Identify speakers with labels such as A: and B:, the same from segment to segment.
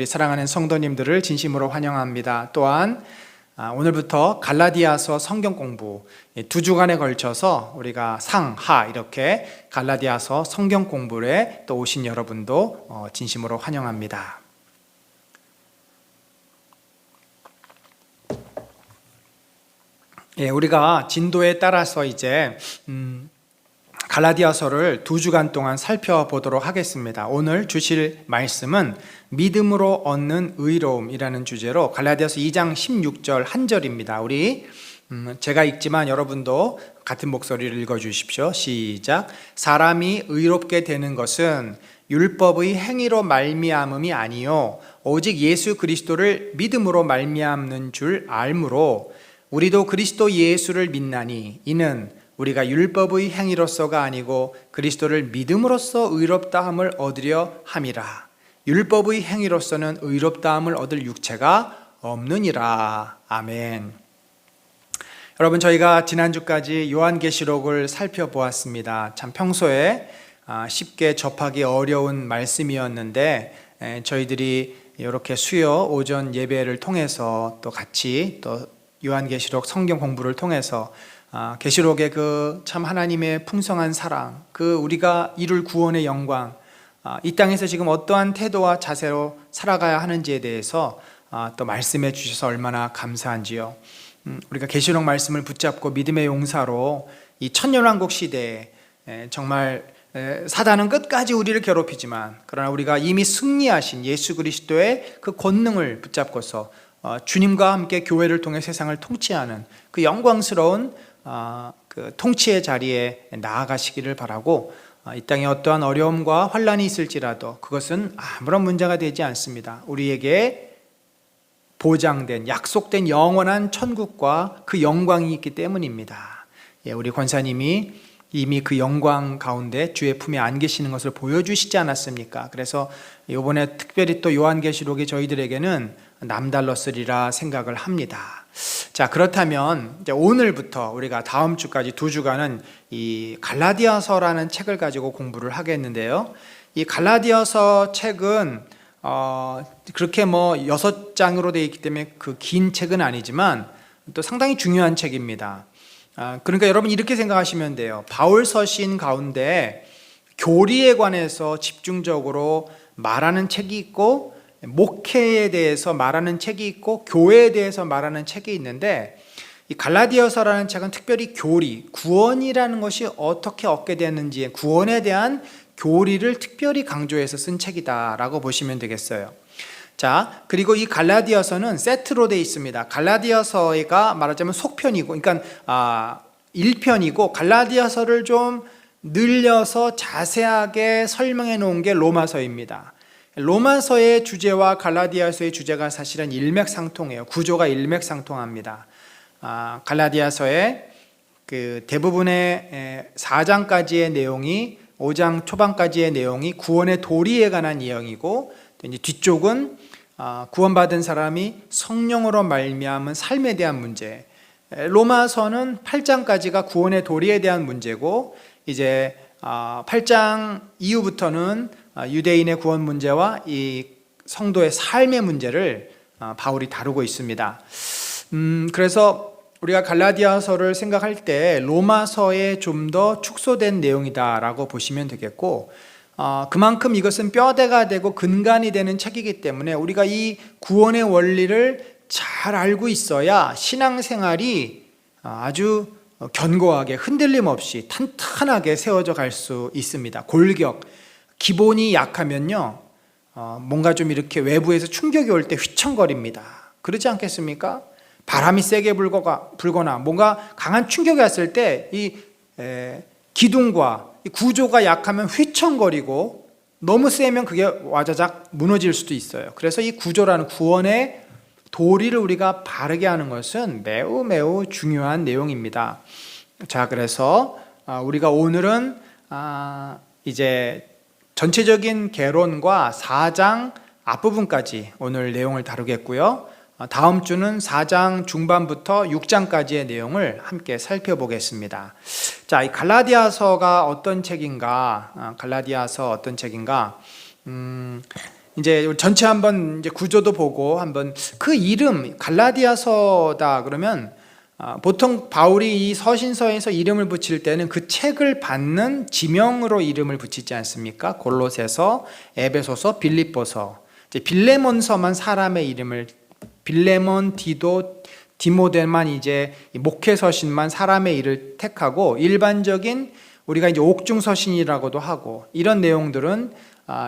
A: 우리 사랑하는 성도님들을 진심으로 환영합니다. 또한 오늘부터 갈라디아서 성경 공부 2주간에 걸쳐서 우리가 상하 이렇게 갈라디아서 성경 공부에 또 오신 여러분도 진심으로 환영합니다. 우리가 진도에 따라서 이제 갈라디아서를 2주간 동안 살펴보도록 하겠습니다. 오늘 주실 말씀은 믿음으로 얻는 의로움이라는 주제로 갈라디아서 2장 16절 한 절입니다. 우리 제가 읽지만 여러분도 같은 목소리를 읽어주십시오. 시작. 사람이 의롭게 되는 것은 율법의 행위로 말미암음이 아니요 오직 예수 그리스도를 믿음으로 말미암는 줄 알므로 우리도 그리스도 예수를 믿나니 이는 우리가 율법의 행위로서가 아니고 그리스도를 믿음으로써 의롭다함을 얻으려 함이라. 율법의 행위로서는 의롭다함을 얻을 육체가 없느니라. 아멘. 여러분, 저희가 지난주까지 요한계시록을 살펴보았습니다. 참 평소에 쉽게 접하기 어려운 말씀이었는데 저희들이 이렇게 수요 오전 예배를 통해서 또 같이 또 요한계시록 성경 공부를 통해서 계시록의 그 참 하나님의 풍성한 사랑, 그 우리가 이룰 구원의 영광, 이 땅에서 지금 어떠한 태도와 자세로 살아가야 하는지에 대해서 또 말씀해 주셔서 얼마나 감사한지요. 우리가 계시록 말씀을 붙잡고 믿음의 용사로 이 천년왕국 시대에 정말 사단은 끝까지 우리를 괴롭히지만 그러나 우리가 이미 승리하신 예수 그리스도의 그 권능을 붙잡고서 주님과 함께 교회를 통해 세상을 통치하는 그 영광스러운 그 통치의 자리에 나아가시기를 바라고, 이 땅에 어떠한 어려움과 환란이 있을지라도 그것은 아무런 문제가 되지 않습니다. 우리에게 보장된 약속된 영원한 천국과 그 영광이 있기 때문입니다. 우리 권사님이 이미 그 영광 가운데 주의 품에 안 계시는 것을 보여주시지 않았습니까? 그래서 이번에 특별히 또 요한계시록이 저희들에게는 남달랐으리라 생각을 합니다. 자, 그렇다면 이제 오늘부터 우리가 다음 주까지 2주간은 이 갈라디아서라는 책을 가지고 공부를 하겠는데요. 이 갈라디아서 책은 그렇게 뭐 6장으로 되어 있기 때문에 그 긴 책은 아니지만 또 상당히 중요한 책입니다. 그러니까 여러분 이렇게 생각하시면 돼요. 바울 서신 가운데 교리에 관해서 집중적으로 말하는 책이 있고 목회에 대해서 말하는 책이 있고 교회에 대해서 말하는 책이 있는데, 이 갈라디아서라는 책은 특별히 교리, 구원이라는 것이 어떻게 얻게 되는지 구원에 대한 교리를 특별히 강조해서 쓴 책이다라고 보시면 되겠어요. 자, 그리고 이 갈라디아서는 세트로 되어 있습니다. 갈라디아서가 말하자면 속편이고, 그러니까 1편이고 갈라디아서를 좀 늘려서 자세하게 설명해 놓은 게 로마서입니다. 로마서의 주제와 갈라디아서의 주제가 사실은 일맥상통해요. 구조가 일맥상통합니다. 갈라디아서의 그 대부분의 4장까지의 내용이 5장 초반까지의 내용이 구원의 도리에 관한 내용이고, 이제 뒤쪽은 구원받은 사람이 성령으로 말미암은 삶에 대한 문제. 로마서는 8장까지가 구원의 도리에 대한 문제고, 이제 8장 이후부터는 유대인의 구원 문제와 이 성도의 삶의 문제를 바울이 다루고 있습니다. 그래서 우리가 갈라디아서를 생각할 때 로마서에 좀 더 축소된 내용이다라고 보시면 되겠고, 그만큼 이것은 뼈대가 되고 근간이 되는 책이기 때문에 우리가 이 구원의 원리를 잘 알고 있어야 신앙생활이 아주 견고하게 흔들림 없이 탄탄하게 세워져 갈 수 있습니다. 골격, 기본이 약하면요 뭔가 좀 이렇게 외부에서 충격이 올 때 휘청거립니다. 그렇지 않겠습니까? 바람이 세게 불거나 뭔가 강한 충격이 왔을 때 이 기둥과 이 구조가 약하면 휘청거리고 너무 세면 그게 와자작 무너질 수도 있어요. 그래서 이 구조라는 구원의 도리를 우리가 바르게 하는 것은 매우 매우 중요한 내용입니다. 자, 그래서 우리가 오늘은 이제 전체적인 개론과 4장 앞부분까지 오늘 내용을 다루겠고요. 다음 주는 4장 중반부터 6장까지의 내용을 함께 살펴보겠습니다. 자, 이 갈라디아서가 어떤 책인가? 갈라디아서 어떤 책인가? 이제 전체 한번 이제 구조도 보고 한번 그 이름 갈라디아서다 그러면 보통 바울이 이 서신서에서 이름을 붙일 때는 그 책을 받는 지명으로 이름을 붙이지 않습니까? 골로새서, 에베소서, 빌립보서, 이제 빌레몬서만 사람의 이름을 빌레몬, 디도, 디모데만 이제 목회 서신만 사람의 이름을 택하고 일반적인 우리가 이제 옥중 서신이라고도 하고 이런 내용들은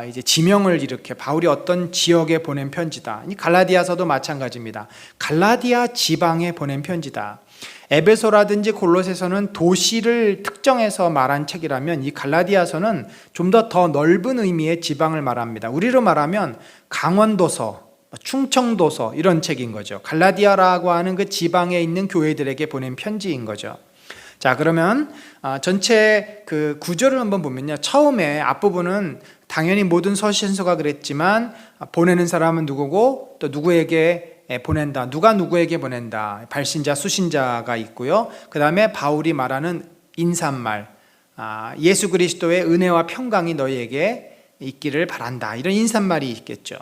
A: 이제 지명을 이렇게 바울이 어떤 지역에 보낸 편지다. 이 갈라디아서도 마찬가지입니다. 갈라디아 지방에 보낸 편지다. 에베소라든지 골로새서는 도시를 특정해서 말한 책이라면 이 갈라디아서는 좀 더 넓은 의미의 지방을 말합니다. 우리로 말하면 강원도서, 충청도서 이런 책인 거죠. 갈라디아라고 하는 그 지방에 있는 교회들에게 보낸 편지인 거죠. 자, 그러면 전체 그 구조를 한번 보면요. 처음에 앞부분은 당연히 모든 서신서가 그랬지만 보내는 사람은 누구고 또 누구에게 보낸다, 누가 누구에게 보낸다, 발신자, 수신자가 있고요. 그 다음에 바울이 말하는 인사말, 예수 그리스도의 은혜와 평강이 너희에게 있기를 바란다, 이런 인사말이 있겠죠.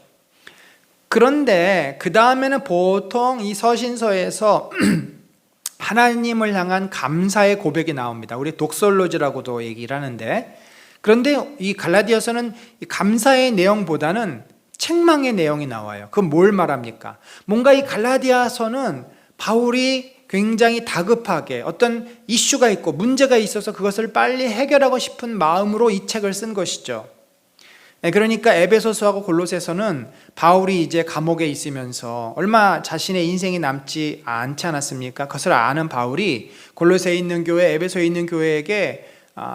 A: 그런데 그 다음에는 보통 이 서신서에서 하나님을 향한 감사의 고백이 나옵니다. 우리 독설로지라고도 얘기를 하는데, 그런데 이 갈라디아서는 감사의 내용보다는 책망의 내용이 나와요. 그건 뭘 말합니까? 뭔가 이 갈라디아서는 바울이 굉장히 다급하게 어떤 이슈가 있고 문제가 있어서 그것을 빨리 해결하고 싶은 마음으로 이 책을 쓴 것이죠. 그러니까 에베소서하고 골로새서는 바울이 이제 감옥에 있으면서 얼마 자신의 인생이 남지 않지 않았습니까? 그것을 아는 바울이 골로새에 있는 교회, 에베소에 있는 교회에게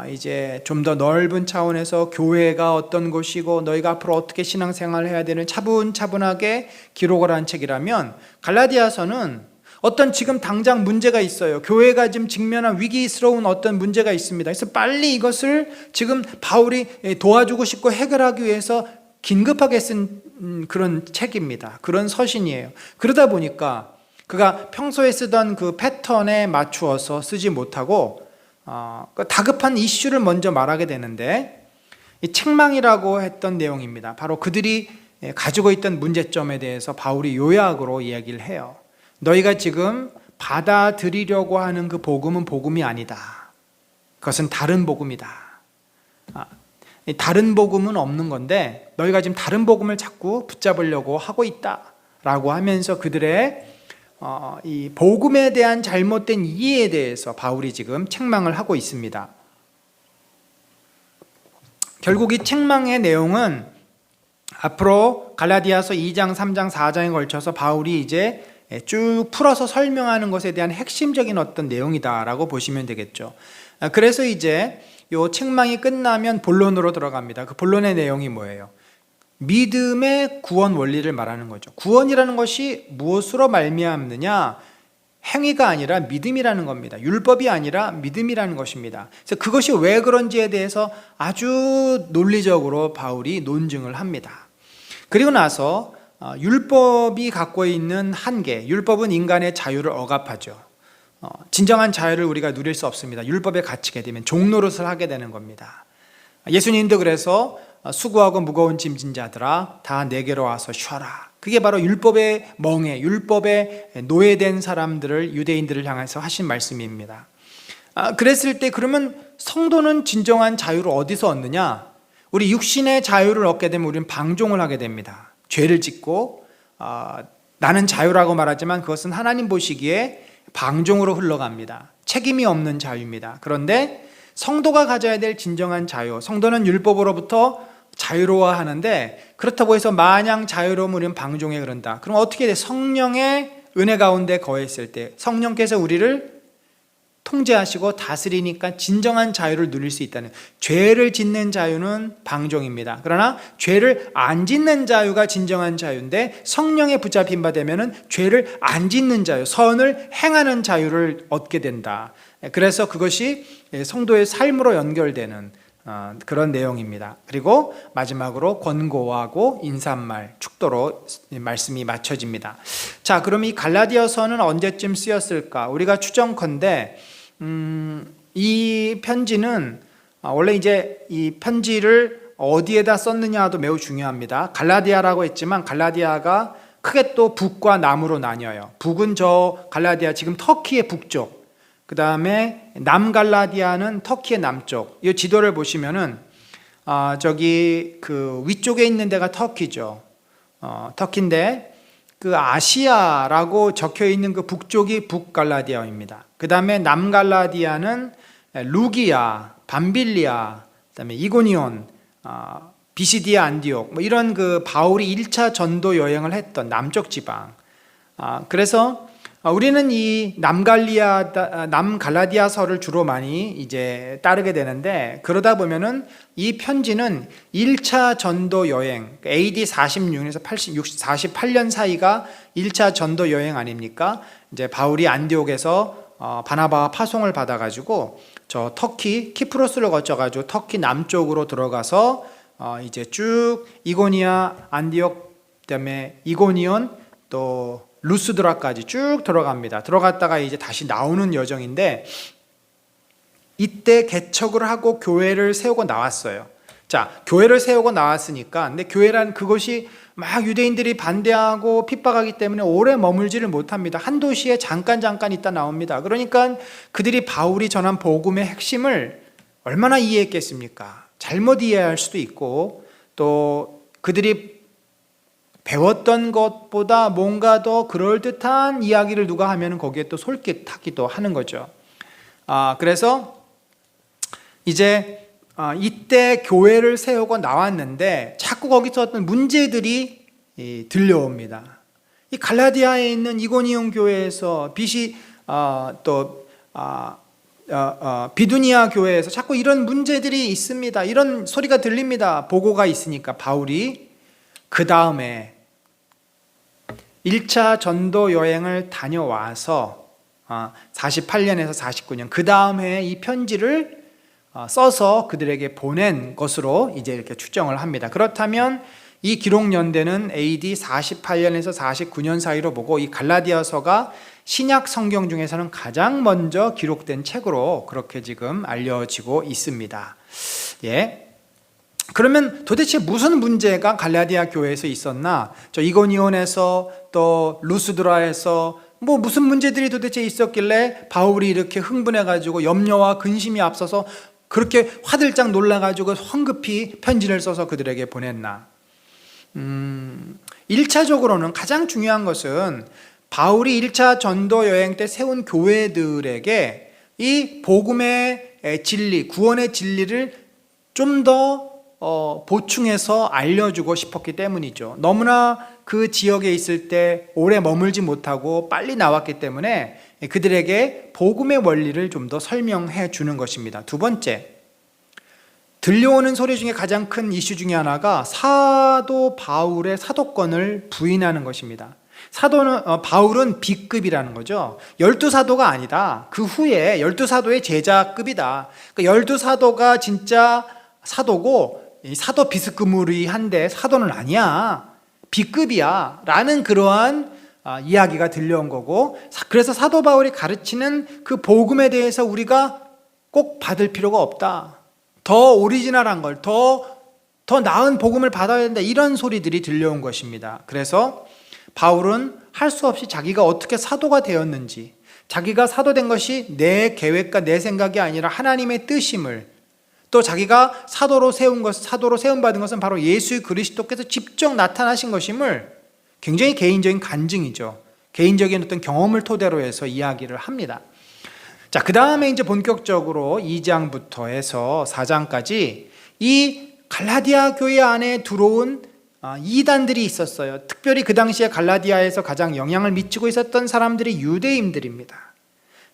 A: 이제 좀 더 넓은 차원에서 교회가 어떤 곳이고 너희가 앞으로 어떻게 신앙생활을 해야 되는 차분차분하게 기록을 한 책이라면, 갈라디아서는 어떤 지금 당장 문제가 있어요. 교회가 지금 직면한 위기스러운 어떤 문제가 있습니다. 그래서 빨리 이것을 지금 바울이 도와주고 싶고 해결하기 위해서 긴급하게 쓴 그런 책입니다. 그런 서신이에요. 그러다 보니까 그가 평소에 쓰던 그 패턴에 맞추어서 쓰지 못하고 다급한 이슈를 먼저 말하게 되는데, 이 책망이라고 했던 내용입니다. 바로 그들이 가지고 있던 문제점에 대해서 바울이 요약으로 이야기를 해요. 너희가 지금 받아들이려고 하는 그 복음은 복음이 아니다. 그것은 다른 복음이다. 다른 복음은 없는 건데 너희가 지금 다른 복음을 자꾸 붙잡으려고 하고 있다라고 하면서 그들의 이 복음에 대한 잘못된 이해에 대해서 바울이 지금 책망을 하고 있습니다. 결국 이 책망의 내용은 앞으로 갈라디아서 2장, 3장, 4장에 걸쳐서 바울이 이제 쭉 풀어서 설명하는 것에 대한 핵심적인 어떤 내용이다라고 보시면 되겠죠. 그래서 이제 이 책망이 끝나면 본론으로 들어갑니다. 그 본론의 내용이 뭐예요? 믿음의 구원 원리를 말하는 거죠. 구원이라는 것이 무엇으로 말미암느냐? 행위가 아니라 믿음이라는 겁니다. 율법이 아니라 믿음이라는 것입니다. 그래서 그것이 왜 그런지에 대해서 아주 논리적으로 바울이 논증을 합니다. 그리고 나서 율법이 갖고 있는 한계, 율법은 인간의 자유를 억압하죠. 진정한 자유를 우리가 누릴 수 없습니다. 율법에 갇히게 되면 종노릇을 하게 되는 겁니다. 예수님도 그래서 수고하고 무거운 짐진 자들아 다 내게로 와서 쉬어라. 그게 바로 율법의 멍에, 율법에 노예된 사람들을, 유대인들을 향해서 하신 말씀입니다. 그랬을 때 그러면 성도는 진정한 자유를 어디서 얻느냐? 우리 육신의 자유를 얻게 되면 우리는 방종을 하게 됩니다. 죄를 짓고 나는 자유라고 말하지만 그것은 하나님 보시기에 방종으로 흘러갑니다. 책임이 없는 자유입니다. 그런데 성도가 가져야 될 진정한 자유, 성도는 율법으로부터 자유로워하는데 그렇다고 해서 마냥 자유로우면 우리는 방종에 그런다. 그럼 어떻게 돼? 성령의 은혜 가운데 거했을 때 성령께서 우리를 통제하시고 다스리니까 진정한 자유를 누릴 수 있다는, 죄를 짓는 자유는 방종입니다. 그러나 죄를 안 짓는 자유가 진정한 자유인데 성령에 붙잡힌 바 되면은 죄를 안 짓는 자유, 선을 행하는 자유를 얻게 된다. 그래서 그것이 성도의 삶으로 연결되는 그런 내용입니다. 그리고 마지막으로 권고하고 인사말, 축도로 말씀이 맞춰집니다. 자, 그럼 이 갈라디아서는 언제쯤 쓰였을까? 우리가 추정컨대 이 편지는 원래 이제 이 편지를 어디에다 썼느냐도 매우 중요합니다. 갈라디아라고 했지만 갈라디아가 크게 또 북과 남으로 나뉘어요. 북은 저 갈라디아 지금 터키의 북쪽, 그 다음에 남갈라디아는 터키의 남쪽. 이 지도를 보시면은 저기 그 위쪽에 있는 데가 터키죠. 터키인데 그 아시아라고 적혀 있는 그 북쪽이 북갈라디아입니다. 그 다음에 남갈라디아는 루기아, 밤빌리아, 그다음에 이고니온, 비시디아 안디옥, 뭐 이런 그 바울이 1차 전도 여행을 했던 남쪽 지방. 그래서 우리는 이 남갈라디아서를 주로 많이 이제 따르게 되는데, 그러다 보면은 이 편지는 1차 전도 여행, AD 46에서 48년 사이가 1차 전도 여행 아닙니까? 이제 바울이 안디옥에서 바나바와 파송을 받아가지고 저 터키 키프로스를 거쳐가지고 터키 남쪽으로 들어가서 이제 쭉 이고니아, 안디옥, 그다음에 이고니온, 또 루스드라까지 쭉 들어갑니다. 들어갔다가 이제 다시 나오는 여정인데, 이때 개척을 하고 교회를 세우고 나왔어요. 자, 교회를 세우고 나왔으니까, 근데 교회란 그것이 막 유대인들이 반대하고 핍박하기 때문에 오래 머물지를 못합니다. 한 도시에 잠깐 있다 나옵니다. 그러니까 그들이 바울이 전한 복음의 핵심을 얼마나 이해했겠습니까? 잘못 이해할 수도 있고, 또 그들이 배웠던 것보다 뭔가 더 그럴듯한 이야기를 누가 하면 거기에 또 솔깃하기도 하는 거죠. 그래서 이제 이때 교회를 세우고 나왔는데 자꾸 거기서 어떤 문제들이 들려옵니다. 이 갈라디아에 있는 이고니온 교회에서 비두니아 교회에서 자꾸 이런 문제들이 있습니다. 이런 소리가 들립니다. 보고가 있으니까 바울이 그 다음에 1차 전도 여행을 다녀와서 48년에서 49년 그 다음 해에 이 편지를 써서 그들에게 보낸 것으로 이제 이렇게 추정을 합니다. 그렇다면 이 기록 연대는 AD 48년에서 49년 사이로 보고, 이 갈라디아서가 신약 성경 중에서는 가장 먼저 기록된 책으로 그렇게 지금 알려지고 있습니다. 예. 그러면 도대체 무슨 문제가 갈라디아 교회에서 있었나? 저 이고니온에서 또 루스드라에서 뭐 무슨 문제들이 도대체 있었길래 바울이 이렇게 흥분해가지고 염려와 근심이 앞서서 그렇게 화들짝 놀라가지고 황급히 편지를 써서 그들에게 보냈나? 1차적으로는 가장 중요한 것은 바울이 1차 전도 여행 때 세운 교회들에게 이 복음의 진리, 구원의 진리를 좀 더 보충해서 알려주고 싶었기 때문이죠. 너무나 그 지역에 있을 때 오래 머물지 못하고 빨리 나왔기 때문에 그들에게 복음의 원리를 좀 더 설명해 주는 것입니다. 두 번째, 들려오는 소리 중에 가장 큰 이슈 중에 하나가 사도 바울의 사도권을 부인하는 것입니다. 바울은 B급이라는 거죠. 12사도가 아니다. 그 후에 12사도의 제자급이다. 그러니까 12사도가 진짜 사도고 사도 비스무리한데 사도는 아니야, B급이야 라는 그러한 이야기가 들려온 거고, 그래서 사도 바울이 가르치는 그 복음에 대해서 우리가 꼭 받을 필요가 없다, 더 오리지널한 걸, 더 나은 복음을 받아야 된다, 이런 소리들이 들려온 것입니다. 그래서 바울은 할 수 없이 자기가 어떻게 사도가 되었는지, 자기가 사도된 것이 내 계획과 내 생각이 아니라 하나님의 뜻임을, 또 자기가 사도로 세움 받은 것은 바로 예수 그리스도께서 직접 나타나신 것임을, 굉장히 개인적인 간증이죠. 개인적인 어떤 경험을 토대로 해서 이야기를 합니다. 자, 그 다음에 이제 본격적으로 2장부터 해서 4장까지 이 갈라디아 교회 안에 들어온 이단들이 있었어요. 특별히 그 당시에 갈라디아에서 가장 영향을 미치고 있었던 사람들이 유대인들입니다.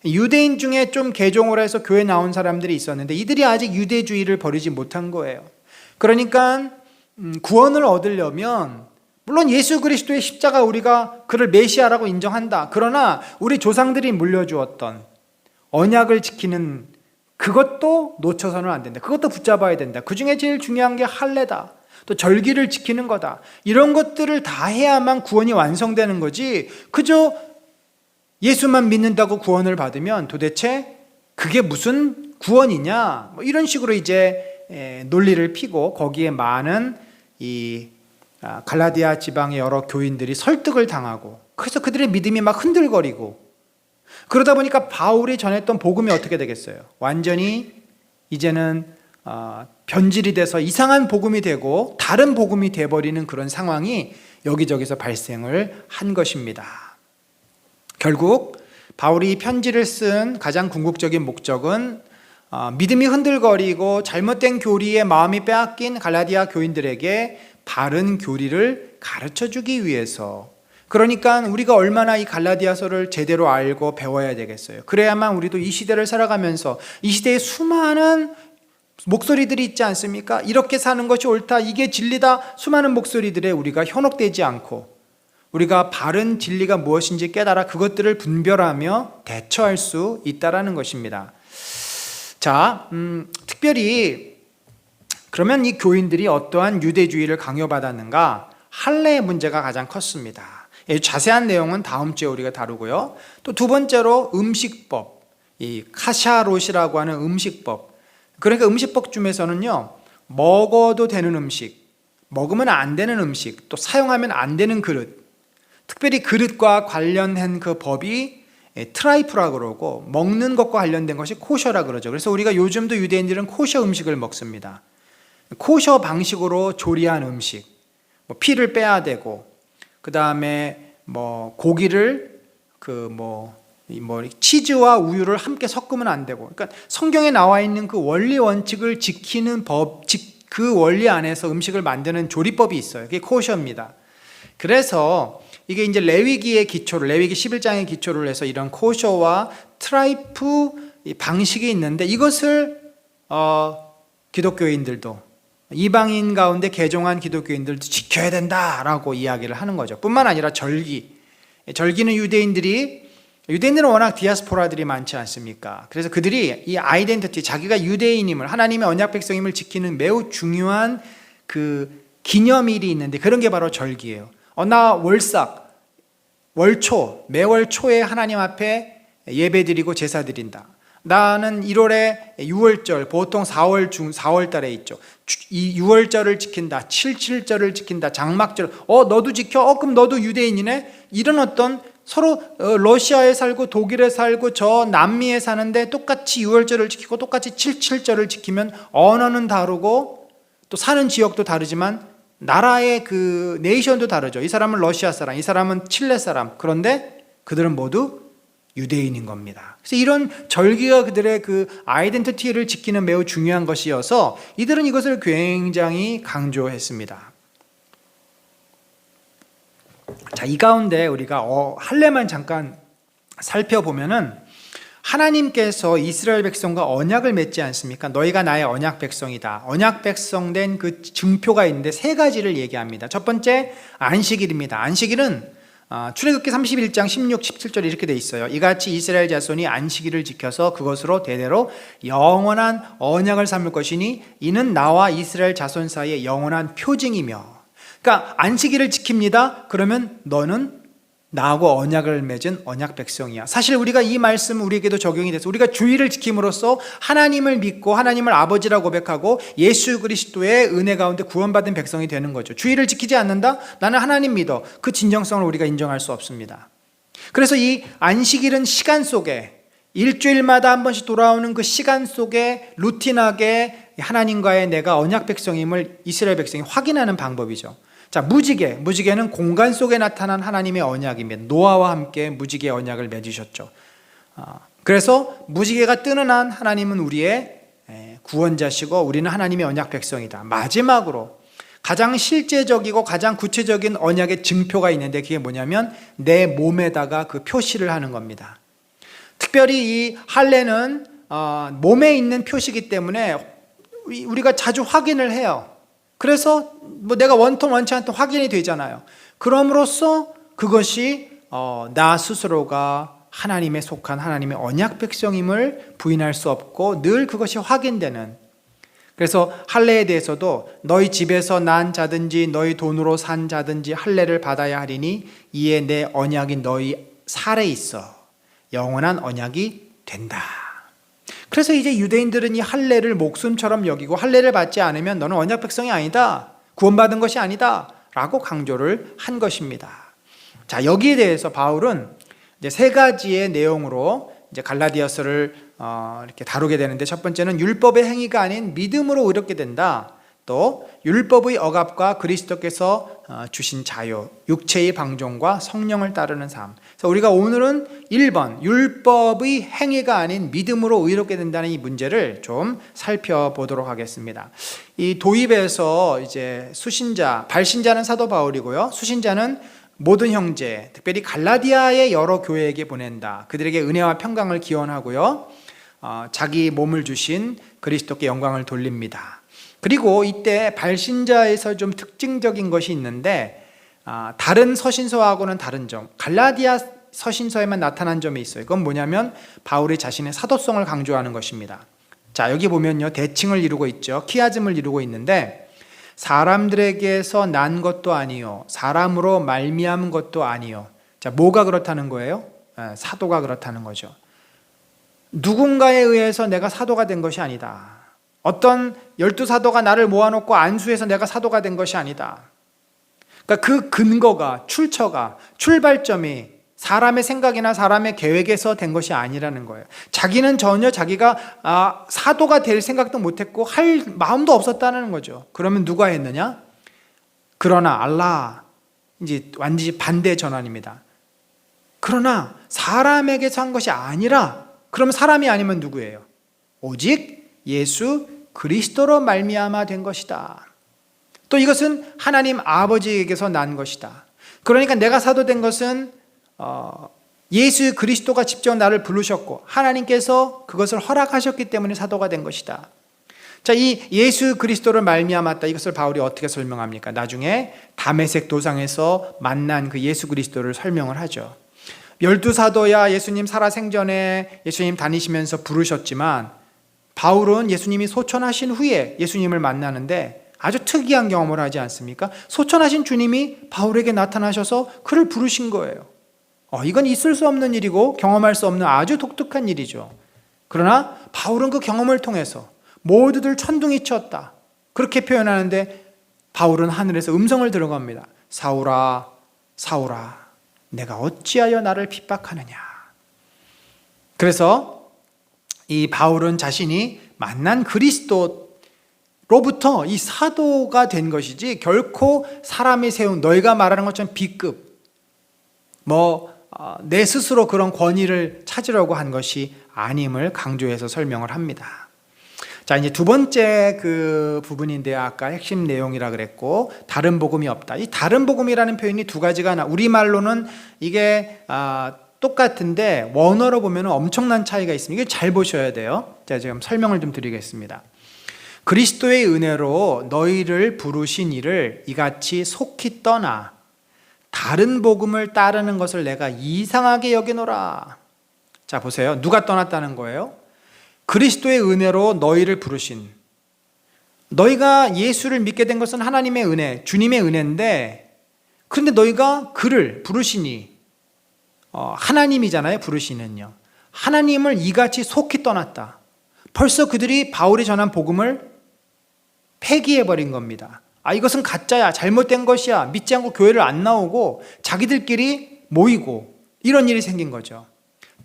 A: 유대인 중에 좀 개종을 해서 교회 나온 사람들이 있었는데 이들이 아직 유대주의를 버리지 못한 거예요. 그러니까 구원을 얻으려면, 물론 예수 그리스도의 십자가 우리가 그를 메시아라고 인정한다. 그러나 우리 조상들이 물려주었던 언약을 지키는 그것도 놓쳐서는 안 된다. 그것도 붙잡아야 된다. 그 중에 제일 중요한 게 할례다. 또 절기를 지키는 거다. 이런 것들을 다 해야만 구원이 완성되는 거지, 그저 예수만 믿는다고 구원을 받으면 도대체 그게 무슨 구원이냐, 뭐 이런 식으로 이제 논리를 피고 거기에 많은 갈라디아 지방의 여러 교인들이 설득을 당하고, 그래서 그들의 믿음이 막 흔들거리고, 그러다 보니까 바울이 전했던 복음이 어떻게 되겠어요? 완전히 이제는 변질이 돼서 이상한 복음이 되고 다른 복음이 돼버리는 그런 상황이 여기저기서 발생을 한 것입니다. 결국 바울이 편지를 쓴 가장 궁극적인 목적은 믿음이 흔들거리고 잘못된 교리에 마음이 빼앗긴 갈라디아 교인들에게 바른 교리를 가르쳐주기 위해서, 그러니까 우리가 얼마나 이 갈라디아서를 제대로 알고 배워야 되겠어요. 그래야만 우리도 이 시대를 살아가면서 이 시대에 수많은 목소리들이 있지 않습니까? 이렇게 사는 것이 옳다, 이게 진리다, 수많은 목소리들에 우리가 현혹되지 않고 우리가 바른 진리가 무엇인지 깨달아 그것들을 분별하며 대처할 수 있다라는 것입니다. 자, 특별히 그러면 이 교인들이 어떠한 유대주의를 강요받았는가? 할례의 문제가 가장 컸습니다. 자세한 내용은 다음 주에 우리가 다루고요. 또 두 번째로 음식법, 이 카샤롯이라고 하는 음식법. 그러니까 음식법 중에서는요, 먹어도 되는 음식, 먹으면 안 되는 음식, 또 사용하면 안 되는 그릇, 특별히 그릇과 관련된 그 법이 트라이프라 그러고, 먹는 것과 관련된 것이 코셔라 그러죠. 그래서 우리가 요즘도 유대인들은 코셔 음식을 먹습니다. 코셔 방식으로 조리한 음식, 피를 빼야 되고, 그 다음에 고기를 치즈와 우유를 함께 섞으면 안 되고, 그러니까 성경에 나와 있는 그 원리 원칙을 지키는 법, 그 원리 안에서 음식을 만드는 조리법이 있어요. 그게 코셔입니다. 그래서 이게 이제 레위기의 기초를, 레위기 11장의 기초를 해서 이런 코셔와 트라이프 방식이 있는데, 이것을 기독교인들도, 이방인 가운데 개종한 기독교인들도 지켜야 된다라고 이야기를 하는 거죠. 뿐만 아니라 절기는 유대인들은 워낙 디아스포라들이 많지 않습니까? 그래서 그들이 이 아이덴티티, 자기가 유대인임을, 하나님의 언약 백성임을 지키는 매우 중요한 그 기념일이 있는데, 그런 게 바로 절기예요. 나 월삭, 월초, 매월 초에 하나님 앞에 예배드리고 제사 드린다. 나는 1월에 6월절, 보통 4월 달에 있죠. 이 6월절을 지킨다, 7.7절을 지킨다, 장막절, 너도 지켜? 그럼 너도 유대인이네? 이런 어떤 서로 러시아에 살고 독일에 살고 저 남미에 사는데 똑같이 6월절을 지키고 똑같이 7.7절을 지키면 언어는 다르고 또 사는 지역도 다르지만 나라의 그 네이션도 다르죠. 이 사람은 러시아 사람, 이 사람은 칠레 사람. 그런데 그들은 모두 유대인인 겁니다. 그래서 이런 절기가 그들의 그 아이덴티티를 지키는 매우 중요한 것이어서 이들은 이것을 굉장히 강조했습니다. 자, 이 가운데 우리가 할례만 잠깐 살펴보면은, 하나님께서 이스라엘 백성과 언약을 맺지 않습니까? 너희가 나의 언약 백성이다. 언약 백성된 그 증표가 있는데 세 가지를 얘기합니다. 첫 번째, 안식일입니다. 안식일은 출애굽기 31장 16, 17절 이렇게 돼 있어요. 이같이 이스라엘 자손이 안식일을 지켜서 그것으로 대대로 영원한 언약을 삼을 것이니 이는 나와 이스라엘 자손 사이의 영원한 표징이며. 그러니까 안식일을 지킵니다. 그러면 너는 나하고 언약을 맺은 언약 백성이야. 사실 우리가 이 말씀은 우리에게도 적용이 돼서 우리가 주일을 지킴으로써 하나님을 믿고 하나님을 아버지라고 고백하고 예수 그리스도의 은혜 가운데 구원받은 백성이 되는 거죠. 주일을 지키지 않는다? 나는 하나님 믿어. 그 진정성을 우리가 인정할 수 없습니다. 그래서 이 안식일은 시간 속에, 일주일마다 한 번씩 돌아오는 그 시간 속에 루틴하게 하나님과의 내가 언약 백성임을 이스라엘 백성이 확인하는 방법이죠. 자, 무지개는 공간 속에 나타난 하나님의 언약입니다. 노아와 함께 무지개 언약을 맺으셨죠. 그래서 무지개가 뜨는 한 하나님은 우리의 구원자시고 우리는 하나님의 언약 백성이다. 마지막으로 가장 실제적이고 가장 구체적인 언약의 증표가 있는데, 그게 뭐냐면 내 몸에다가 그 표시를 하는 겁니다. 특별히 이 할례는 몸에 있는 표시이기 때문에 우리가 자주 확인을 해요. 그래서 내가 원통 원치 않던 확인이 되잖아요. 그럼으로써 그것이 나 스스로가 하나님에 속한 하나님의 언약 백성임을 부인할 수 없고 늘 그것이 확인되는. 그래서 할례에 대해서도 너희 집에서 난 자든지 너희 돈으로 산 자든지 할례를 받아야 하리니 이에 내 언약이 너희 살에 있어 영원한 언약이 된다. 그래서 이제 유대인들은 이 할례를 목숨처럼 여기고 할례를 받지 않으면 너는 언약 백성이 아니다, 구원받은 것이 아니다 라고 강조를 한 것입니다. 자, 여기에 대해서 바울은 이제 세 가지의 내용으로 이제 갈라디아서를 이렇게 다루게 되는데, 첫 번째는 율법의 행위가 아닌 믿음으로 의롭게 된다. 또 율법의 억압과 그리스도께서 주신 자유, 육체의 방종과 성령을 따르는 삶. 그래서 우리가 오늘은 1번 율법의 행위가 아닌 믿음으로 의롭게 된다는 이 문제를 좀 살펴보도록 하겠습니다. 이 도입에서 이제 수신자, 발신자는 사도 바울이고요, 수신자는 모든 형제, 특별히 갈라디아의 여러 교회에게 보낸다. 그들에게 은혜와 평강을 기원하고요, 자기 몸을 주신 그리스도께 영광을 돌립니다. 그리고 이때 발신자에서 좀 특징적인 것이 있는데, 다른 서신서하고는 다른 점, 갈라디아 서신서에만 나타난 점이 있어요. 그건 뭐냐면 바울이 자신의 사도성을 강조하는 것입니다. 자, 여기 보면요, 대칭을 이루고 있죠. 키아즘을 이루고 있는데, 사람들에게서 난 것도 아니요, 사람으로 말미암은 것도 아니요. 자, 뭐가 그렇다는 거예요? 사도가 그렇다는 거죠. 누군가에 의해서 내가 사도가 된 것이 아니다. 어떤 12사도가 나를 모아놓고 안수해서 내가 사도가 된 것이 아니다. 그러니까 그 근거가, 출처가, 출발점이 사람의 생각이나 사람의 계획에서 된 것이 아니라는 거예요. 자기는 전혀 자기가 사도가 될 생각도 못했고 할 마음도 없었다는 거죠. 그러면 누가 했느냐? 그러나 알라, 이제 완전히 반대 전환입니다. 그러나 사람에게서 한 것이 아니라, 그럼 사람이 아니면 누구예요? 오직 예수 그리스도로 말미암아 된 것이다. 또 이것은 하나님 아버지에게서 난 것이다. 그러니까 내가 사도된 것은 예수 그리스도가 직접 나를 부르셨고 하나님께서 그것을 허락하셨기 때문에 사도가 된 것이다. 자, 이 예수 그리스도를 말미암았다, 이것을 바울이 어떻게 설명합니까? 나중에 다메섹 도상에서 만난 그 예수 그리스도를 설명을 하죠. 12사도야 예수님 살아생전에 예수님 다니시면서 부르셨지만, 바울은 예수님이 소천하신 후에 예수님을 만나는데 아주 특이한 경험을 하지 않습니까? 소천하신 주님이 바울에게 나타나셔서 그를 부르신 거예요. 이건 있을 수 없는 일이고 경험할 수 없는 아주 독특한 일이죠. 그러나 바울은 그 경험을 통해서 모두들 천둥이 쳤다, 그렇게 표현하는데, 바울은 하늘에서 음성을 들어갑니다. 사울아, 사울아, 내가 어찌하여 나를 핍박하느냐. 그래서 이 바울은 자신이 만난 그리스도로부터 이 사도가 된 것이지, 결코 사람이 세운, 너희가 말하는 것처럼 B급, 내 스스로 그런 권위를 찾으려고 한 것이 아님을 강조해서 설명을 합니다. 자, 이제 두 번째 그 부분인데요, 아까 핵심 내용이라 그랬고, 다른 복음이 없다. 이 다른 복음이라는 표현이 두 가지가 우리말로는 이게 똑같은데 원어로 보면 엄청난 차이가 있습니다. 이게 잘 보셔야 돼요. 자, 지금 설명을 좀 드리겠습니다. 그리스도의 은혜로 너희를 부르신 이를 이같이 속히 떠나 다른 복음을 따르는 것을 내가 이상하게 여기노라. 자, 보세요. 누가 떠났다는 거예요? 그리스도의 은혜로 너희를 부르신, 너희가 예수를 믿게 된 것은 하나님의 은혜, 주님의 은혜인데, 그런데 너희가 그를 부르시니, 하나님이잖아요, 부르시는요. 하나님을 이같이 속히 떠났다. 벌써 그들이 바울이 전한 복음을 폐기해버린 겁니다. 이것은 가짜야, 잘못된 것이야, 믿지 않고 교회를 안 나오고 자기들끼리 모이고 이런 일이 생긴 거죠.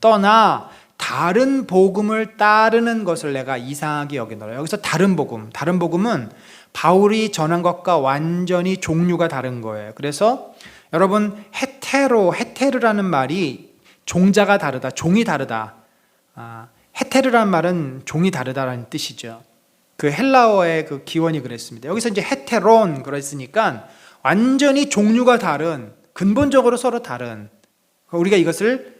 A: 떠나 다른 복음을 따르는 것을 내가 이상하게 여기노라. 여기서 다른 복음은 바울이 전한 것과 완전히 종류가 다른 거예요. 그래서 여러분, 헤테르라는 말이 종자가 다르다, 종이 다르다. 헤테르라는 말은 종이 다르다라는 뜻이죠. 그 헬라어의 그 기원이 그랬습니다. 여기서 이제 헤테론 그랬으니까 완전히 종류가 다른, 근본적으로 서로 다른. 우리가 이것을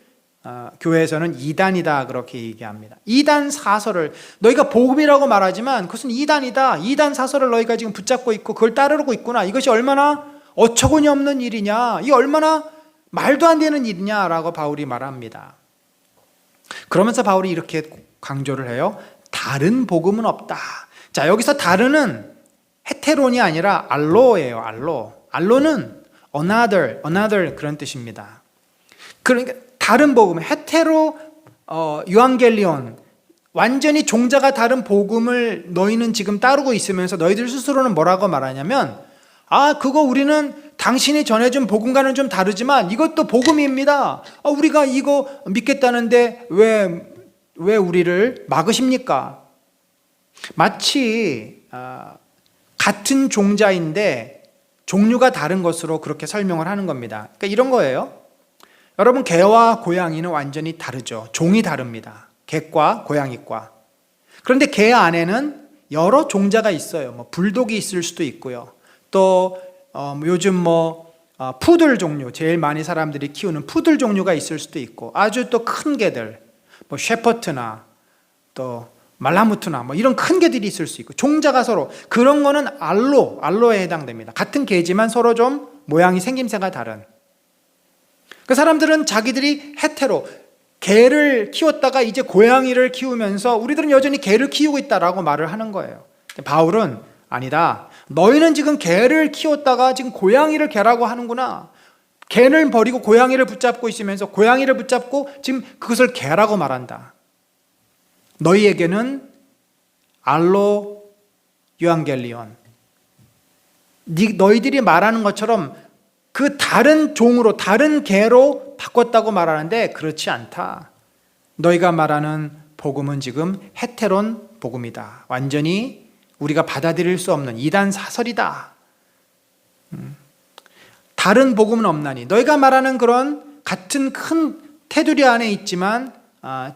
A: 교회에서는 이단이다 그렇게 얘기합니다. 이단 사설을 너희가 복음이라고 말하지만 그것은 이단이다. 이단 사설을 너희가 지금 붙잡고 있고 그걸 따르고 있구나. 이것이 얼마나 어처구니 없는 일이냐, 이 얼마나 말도 안 되는 일이냐라고 바울이 말합니다. 그러면서 바울이 이렇게 강조를 해요. 다른 복음은 없다. 자, 여기서 다른은 헤테론이 아니라 알로예요. 알로는 another 그런 뜻입니다. 그러니까 다른 복음, 헤테로 유앙겔리온와 완전히 종자가 다른 복음을 너희는 지금 따르고 있으면서 너희들 스스로는 뭐라고 말하냐면, 그거 우리는 당신이 전해준 복음과는 좀 다르지만 이것도 복음입니다. 우리가 이거 믿겠다는데 왜 우리를 막으십니까? 마치 같은 종자인데 종류가 다른 것으로 그렇게 설명을 하는 겁니다. 그러니까 이런 거예요. 여러분, 개와 고양이는 완전히 다르죠. 종이 다릅니다. 개과 고양이과. 그런데 개 안에는 여러 종자가 있어요. 불독이 있을 수도 있고요. 또 요즘 푸들 종류, 제일 많이 사람들이 키우는 푸들 종류가 있을 수도 있고, 아주 또 큰 개들, 셰퍼트나 또 말라무트나 이런 큰 개들이 있을 수 있고, 종자가 서로, 그런 거는 알로에 해당됩니다. 같은 개지만 서로 좀 모양이 생김새가 다른. 그 사람들은 자기들이 개를 키웠다가 이제 고양이를 키우면서 우리들은 여전히 개를 키우고 있다라고 말을 하는 거예요. 바울은 아니다. 너희는 지금 개를 키웠다가 지금 고양이를 개라고 하는구나. 개를 버리고 고양이를 붙잡고 있으면서 고양이를 붙잡고 지금 그것을 개라고 말한다. 너희에게는 알로 유앙겔리온, 너희들이 말하는 것처럼 그 다른 종으로, 다른 개로 바꿨다고 말하는데 그렇지 않다. 너희가 말하는 복음은 지금 헤테론 복음이다. 완전히 우리가 받아들일 수 없는 이단 사설이다. 다른 복음은 없나니. 너희가 말하는 그런 같은 큰 테두리 안에 있지만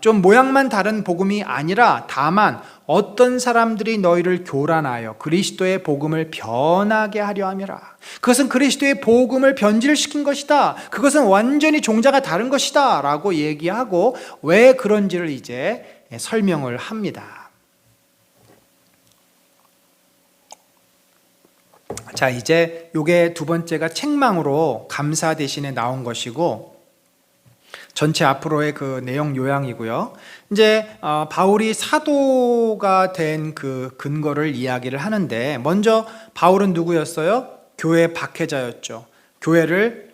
A: 좀 모양만 다른 복음이 아니라, 다만 어떤 사람들이 너희를 교란하여 그리스도의 복음을 변하게 하려 함이라. 그것은 그리스도의 복음을 변질시킨 것이다. 그것은 완전히 종자가 다른 것이다 라고 얘기하고, 왜 그런지를 이제 설명을 합니다. 자, 이제 요게 두 번째가 책망으로 감사 대신에 나온 것이고, 전체 앞으로의 그 내용 요약이고요. 이제 바울이 사도가 된 그 근거를 이야기를 하는데, 먼저 바울은 누구였어요? 교회 박해자였죠. 교회를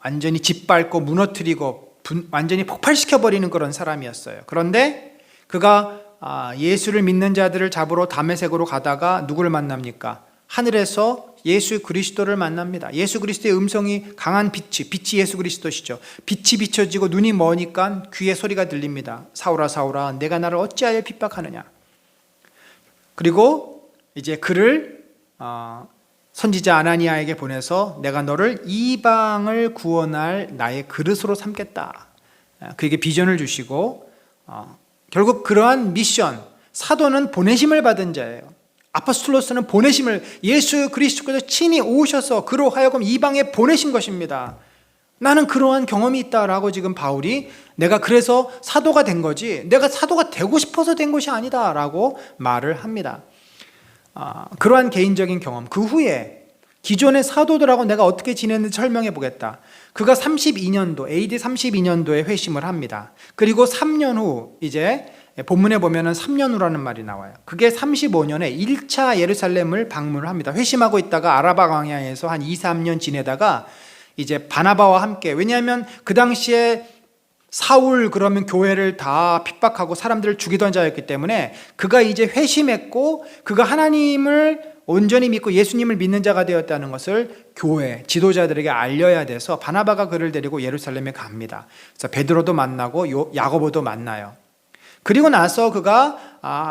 A: 완전히 짓밟고 무너뜨리고 완전히 폭발시켜버리는 그런 사람이었어요. 그런데 그가 예수를 믿는 자들을 잡으러 다메섹으로 가다가 누구를 만납니까? 하늘에서 예수 그리스도를 만납니다. 예수 그리스도의 음성이, 강한 빛이 예수 그리스도시죠. 빛이 비춰지고 눈이 머니까 귀에 소리가 들립니다. 사울아 사울아, 내가 나를 어찌하여 핍박하느냐. 그리고 이제 그를 선지자 아나니아에게 보내서 내가 너를 이방을 구원할 나의 그릇으로 삼겠다. 그에게 비전을 주시고, 결국 그러한 미션, 사도는 보내심을 받은 자예요. 아포스톨로스는 보내심을, 예수 그리스도께서 친히 오셔서 그로 하여금 이방에 보내신 것입니다. 나는 그러한 경험이 있다라고 지금 바울이, 내가 그래서 사도가 된 거지 내가 사도가 되고 싶어서 된 것이 아니다 라고 말을 합니다. 그러한 개인적인 경험, 그 후에 기존의 사도들하고 내가 어떻게 지냈는지 설명해 보겠다. 그가 32년도, AD 32년도에 회심을 합니다. 그리고 3년 후, 이제 본문에 보면은 3년 후라는 말이 나와요. 그게 35년에 1차 예루살렘을 방문을 합니다. 회심하고 있다가 아라바 광야에서 한 2, 3년 지내다가 이제 바나바와 함께, 왜냐하면 그 당시에 사울 그러면 교회를 다 핍박하고 사람들을 죽이던 자였기 때문에 그가 이제 회심했고, 그가 하나님을 온전히 믿고 예수님을 믿는 자가 되었다는 것을 교회 지도자들에게 알려야 돼서 바나바가 그를 데리고 예루살렘에 갑니다. 그래서 베드로도 만나고 야고보도 만나요. 그리고 나서 그가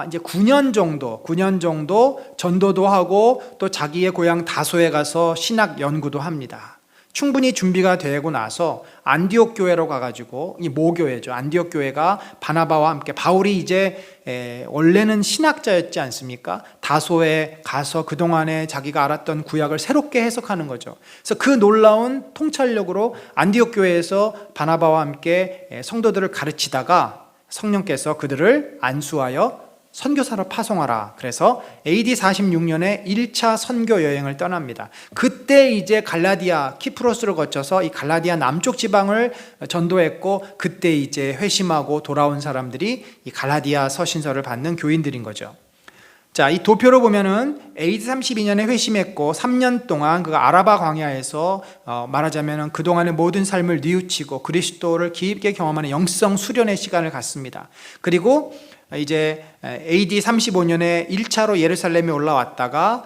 A: 이제 9년 정도 전도도 하고 또 자기의 고향 다소에 가서 신학 연구도 합니다. 충분히 준비가 되고 나서 안디옥 교회로 가가지고, 이 모교회죠. 안디옥 교회가 바나바와 함께, 바울이 이제 원래는 신학자였지 않습니까? 다소에 가서 그동안에 자기가 알았던 구약을 새롭게 해석하는 거죠. 그래서 그 놀라운 통찰력으로 안디옥 교회에서 바나바와 함께 성도들을 가르치다가 성령께서 그들을 안수하여 선교사로 파송하라. 그래서 AD 46년에 1차 선교 여행을 떠납니다. 그때 이제 갈라디아, 키프로스를 거쳐서 이 갈라디아 남쪽 지방을 전도했고, 그때 이제 회심하고 돌아온 사람들이 이 갈라디아 서신서를 받는 교인들인 거죠. 자, 이 도표로 보면은 AD 32년에 회심했고 3년 동안 그 아라바 광야에서 말하자면은 그동안의 모든 삶을 뉘우치고 그리스도를 깊게 경험하는 영성 수련의 시간을 갖습니다. 그리고 이제 AD 35년에 1차로 예루살렘에 올라왔다가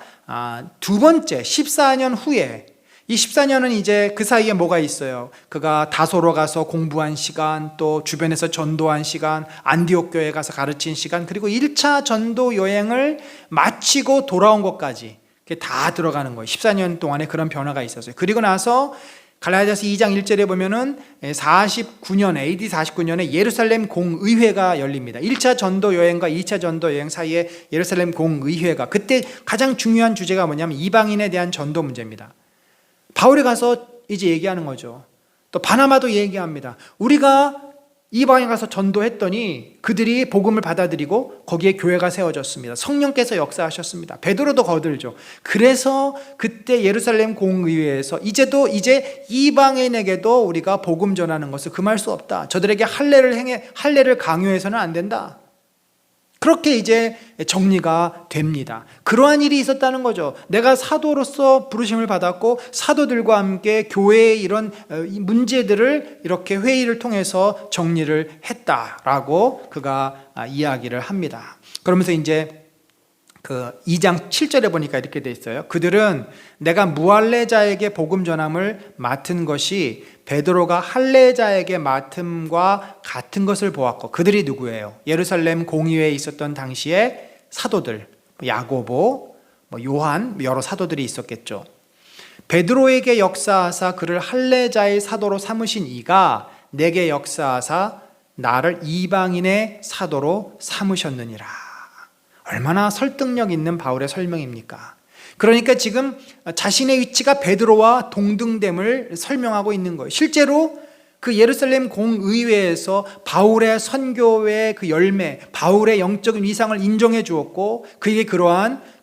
A: 두 번째 14년 후에, 이 14년은 이제 그 사이에 뭐가 있어요? 그가 다소로 가서 공부한 시간, 또 주변에서 전도한 시간, 안디옥 교회에 가서 가르친 시간, 그리고 1차 전도 여행을 마치고 돌아온 것까지 다 들어가는 거예요. 14년 동안에 그런 변화가 있었어요. 그리고 나서 갈라디아서 2장 1절에 보면은 49년, AD 49년에 예루살렘 공의회가 열립니다. 1차 전도 여행과 2차 전도 여행 사이에 예루살렘 공의회가, 그때 가장 중요한 주제가 뭐냐면 이방인에 대한 전도 문제입니다. 바울이 가서 이제 얘기하는 거죠. 또 바나바도 얘기합니다. 우리가 이방에 가서 전도했더니 그들이 복음을 받아들이고 거기에 교회가 세워졌습니다. 성령께서 역사하셨습니다. 베드로도 거들죠. 그래서 그때 예루살렘 공의회에서 이제 이방인에게도 우리가 복음 전하는 것을 금할 수 없다. 저들에게 할례를 강요해서는 안 된다. 그렇게 이제 정리가 됩니다. 그러한 일이 있었다는 거죠. 내가 사도로서 부르심을 받았고 사도들과 함께 교회의 이런 문제들을 이렇게 회의를 통해서 정리를 했다라고 그가 이야기를 합니다. 그러면서 이제 그 2장 7절에 보니까 이렇게 돼 있어요. 그들은 내가 무할례자에게 복음 전함을 맡은 것이 베드로가 할례자에게 맡음과 같은 것을 보았고, 그들이 누구예요? 예루살렘 공의회에 있었던 당시에 사도들, 야고보, 요한, 여러 사도들이 있었겠죠. 베드로에게 역사하사 그를 할례자의 사도로 삼으신 이가 내게 역사하사 나를 이방인의 사도로 삼으셨느니라. 얼마나 설득력 있는 바울의 설명입니까? 그러니까 지금 자신의 위치가 베드로와 동등됨을 설명하고 있는 거예요. 실제로 그 예루살렘 공의회에서 바울의 선교의 그 열매, 바울의 영적인 위상을 인정해 주었고, 그에게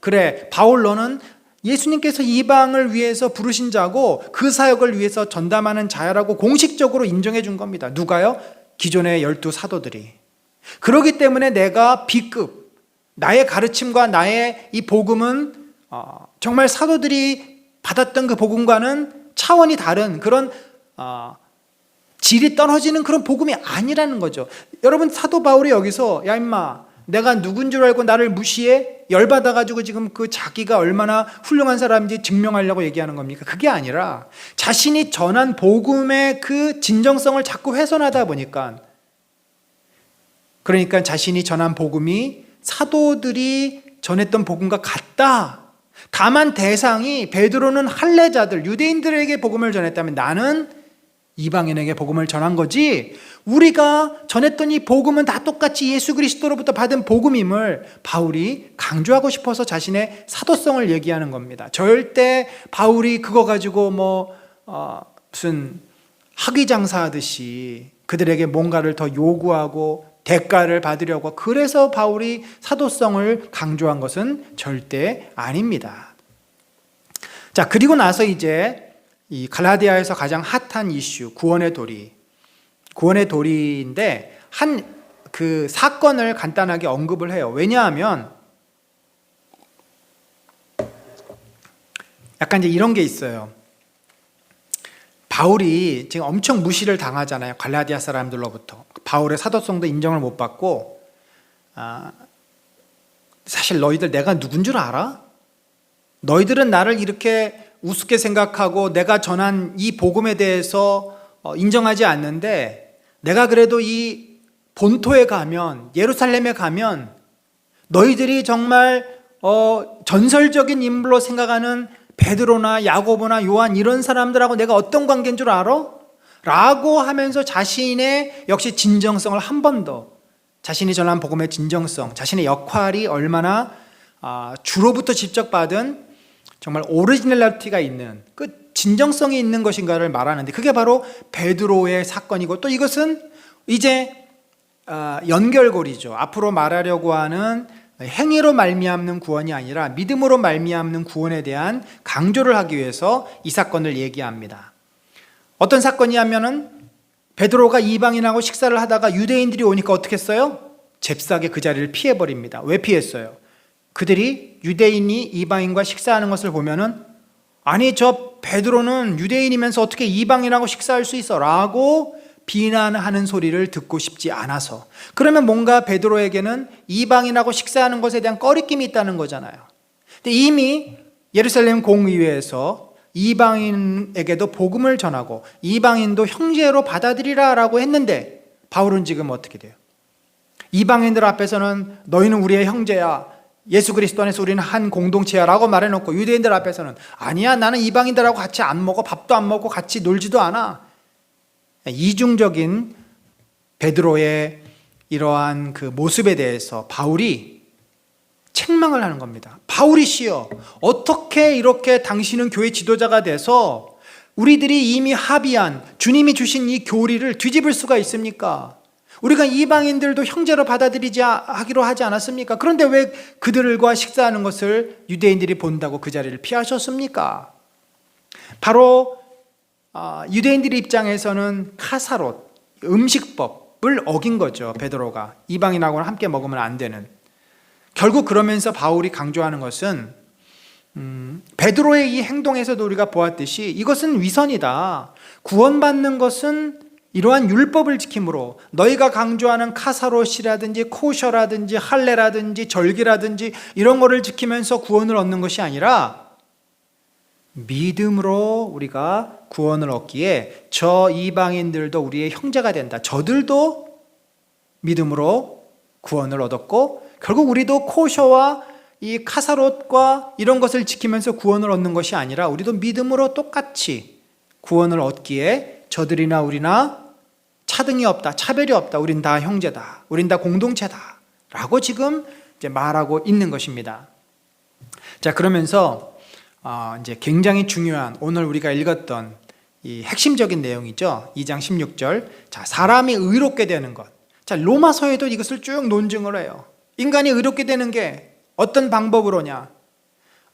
A: 그래 바울 너는 예수님께서 이방을 위해서 부르신 자고 그 사역을 위해서 전담하는 자야라고 공식적으로 인정해 준 겁니다. 누가요? 기존의 12 사도들이. 그렇기 때문에 내가 B급, 나의 가르침과 나의 이 복음은 정말 사도들이 받았던 그 복음과는 차원이 다른 그런 질이 떨어지는 그런 복음이 아니라는 거죠. 여러분, 사도 바울이 여기서 야 임마 내가 누군 줄 알고 나를 무시해? 열받아가지고 지금 그 자기가 얼마나 훌륭한 사람인지 증명하려고 얘기하는 겁니까? 그게 아니라 자신이 전한 복음의 그 진정성을 자꾸 훼손하다 보니까, 그러니까 자신이 전한 복음이 사도들이 전했던 복음과 같다. 다만 대상이 베드로는 할례자들, 유대인들에게 복음을 전했다면 나는 이방인에게 복음을 전한 거지, 우리가 전했던 이 복음은 다 똑같이 예수 그리스도로부터 받은 복음임을 바울이 강조하고 싶어서 자신의 사도성을 얘기하는 겁니다. 절대 바울이 그거 가지고 무슨 학위장사하듯이 그들에게 뭔가를 더 요구하고 대가를 받으려고, 그래서 바울이 사도성을 강조한 것은 절대 아닙니다. 자, 그리고 나서 이제 이 갈라디아에서 가장 핫한 이슈, 구원의 도리인데 한 그 사건을 간단하게 언급을 해요. 왜냐하면 약간 이제 이런 게 있어요. 바울이 지금 엄청 무시를 당하잖아요. 갈라디아 사람들로부터. 바울의 사도성도 인정을 못 받고, 사실 너희들 내가 누군 줄 알아? 너희들은 나를 이렇게 우습게 생각하고 내가 전한 이 복음에 대해서 인정하지 않는데, 내가 그래도 이 본토에 가면, 예루살렘에 가면 너희들이 정말 전설적인 인물로 생각하는 베드로나 야고보나 요한 이런 사람들하고 내가 어떤 관계인 줄 알아? 라고 하면서 자신의 역시 진정성을 한 번 더, 자신이 전한 복음의 진정성, 자신의 역할이 얼마나 주로부터 직접 받은 정말 오리지널리티가 있는 그 진정성이 있는 것인가를 말하는데, 그게 바로 베드로의 사건이고, 또 이것은 이제 연결고리죠. 앞으로 말하려고 하는 행위로 말미암는 구원이 아니라 믿음으로 말미암는 구원에 대한 강조를 하기 위해서 이 사건을 얘기합니다. 어떤 사건이냐면은 베드로가 이방인하고 식사를 하다가 유대인들이 오니까 어떻게 했어요? 잽싸게 그 자리를 피해버립니다. 왜 피했어요? 그들이 유대인이 이방인과 식사하는 것을 보면은 아니 저 베드로는 유대인이면서 어떻게 이방인하고 식사할 수 있어? 라고 비난하는 소리를 듣고 싶지 않아서. 그러면 뭔가 베드로에게는 이방인하고 식사하는 것에 대한 꺼리낌이 있다는 거잖아요. 근데 이미 예루살렘 공의회에서 이방인에게도 복음을 전하고 이방인도 형제로 받아들이라 라고 했는데 바울은 지금 어떻게 돼요? 이방인들 앞에서는 너희는 우리의 형제야, 예수 그리스도 안에서 우리는 한 공동체야 라고 말해놓고 유대인들 앞에서는 아니야, 나는 이방인들하고 같이 안 먹어, 밥도 안 먹고 같이 놀지도 않아. 이중적인 베드로의 이러한 그 모습에 대해서 바울이 책망을 하는 겁니다. 바울이시여, 어떻게 이렇게 당신은 교회 지도자가 돼서 우리들이 이미 합의한 주님이 주신 이 교리를 뒤집을 수가 있습니까? 우리가 이방인들도 형제로 받아들이지 하기로 하지 않았습니까? 그런데 왜 그들과 식사하는 것을 유대인들이 본다고 그 자리를 피하셨습니까? 바로 유대인들 입장에서는 카사롯, 음식법을 어긴 거죠. 베드로가 이방인하고는 함께 먹으면 안 되는. 결국 그러면서 바울이 강조하는 것은 베드로의 이 행동에서도 우리가 보았듯이 이것은 위선이다. 구원받는 것은 이러한 율법을 지킴으로 너희가 강조하는 카사롯이라든지 코셔라든지 할례라든지 절기라든지 이런 거를 지키면서 구원을 얻는 것이 아니라 믿음으로 우리가 구원을 얻기에 저 이방인들도 우리의 형제가 된다. 저들도 믿음으로 구원을 얻었고 결국 우리도 코셔와 이 카사롯과 이런 것을 지키면서 구원을 얻는 것이 아니라 우리도 믿음으로 똑같이 구원을 얻기에 저들이나 우리나 차등이 없다, 차별이 없다, 우린 다 형제다, 우린 다 공동체다 라고 지금 이제 말하고 있는 것입니다. 자, 그러면서 이제 굉장히 중요한 오늘 우리가 읽었던 이 핵심적인 내용이죠. 2장 16절. 자, 사람이 의롭게 되는 것. 자, 로마서에도 이것을 쭉 논증을 해요. 인간이 의롭게 되는 게 어떤 방법으로냐?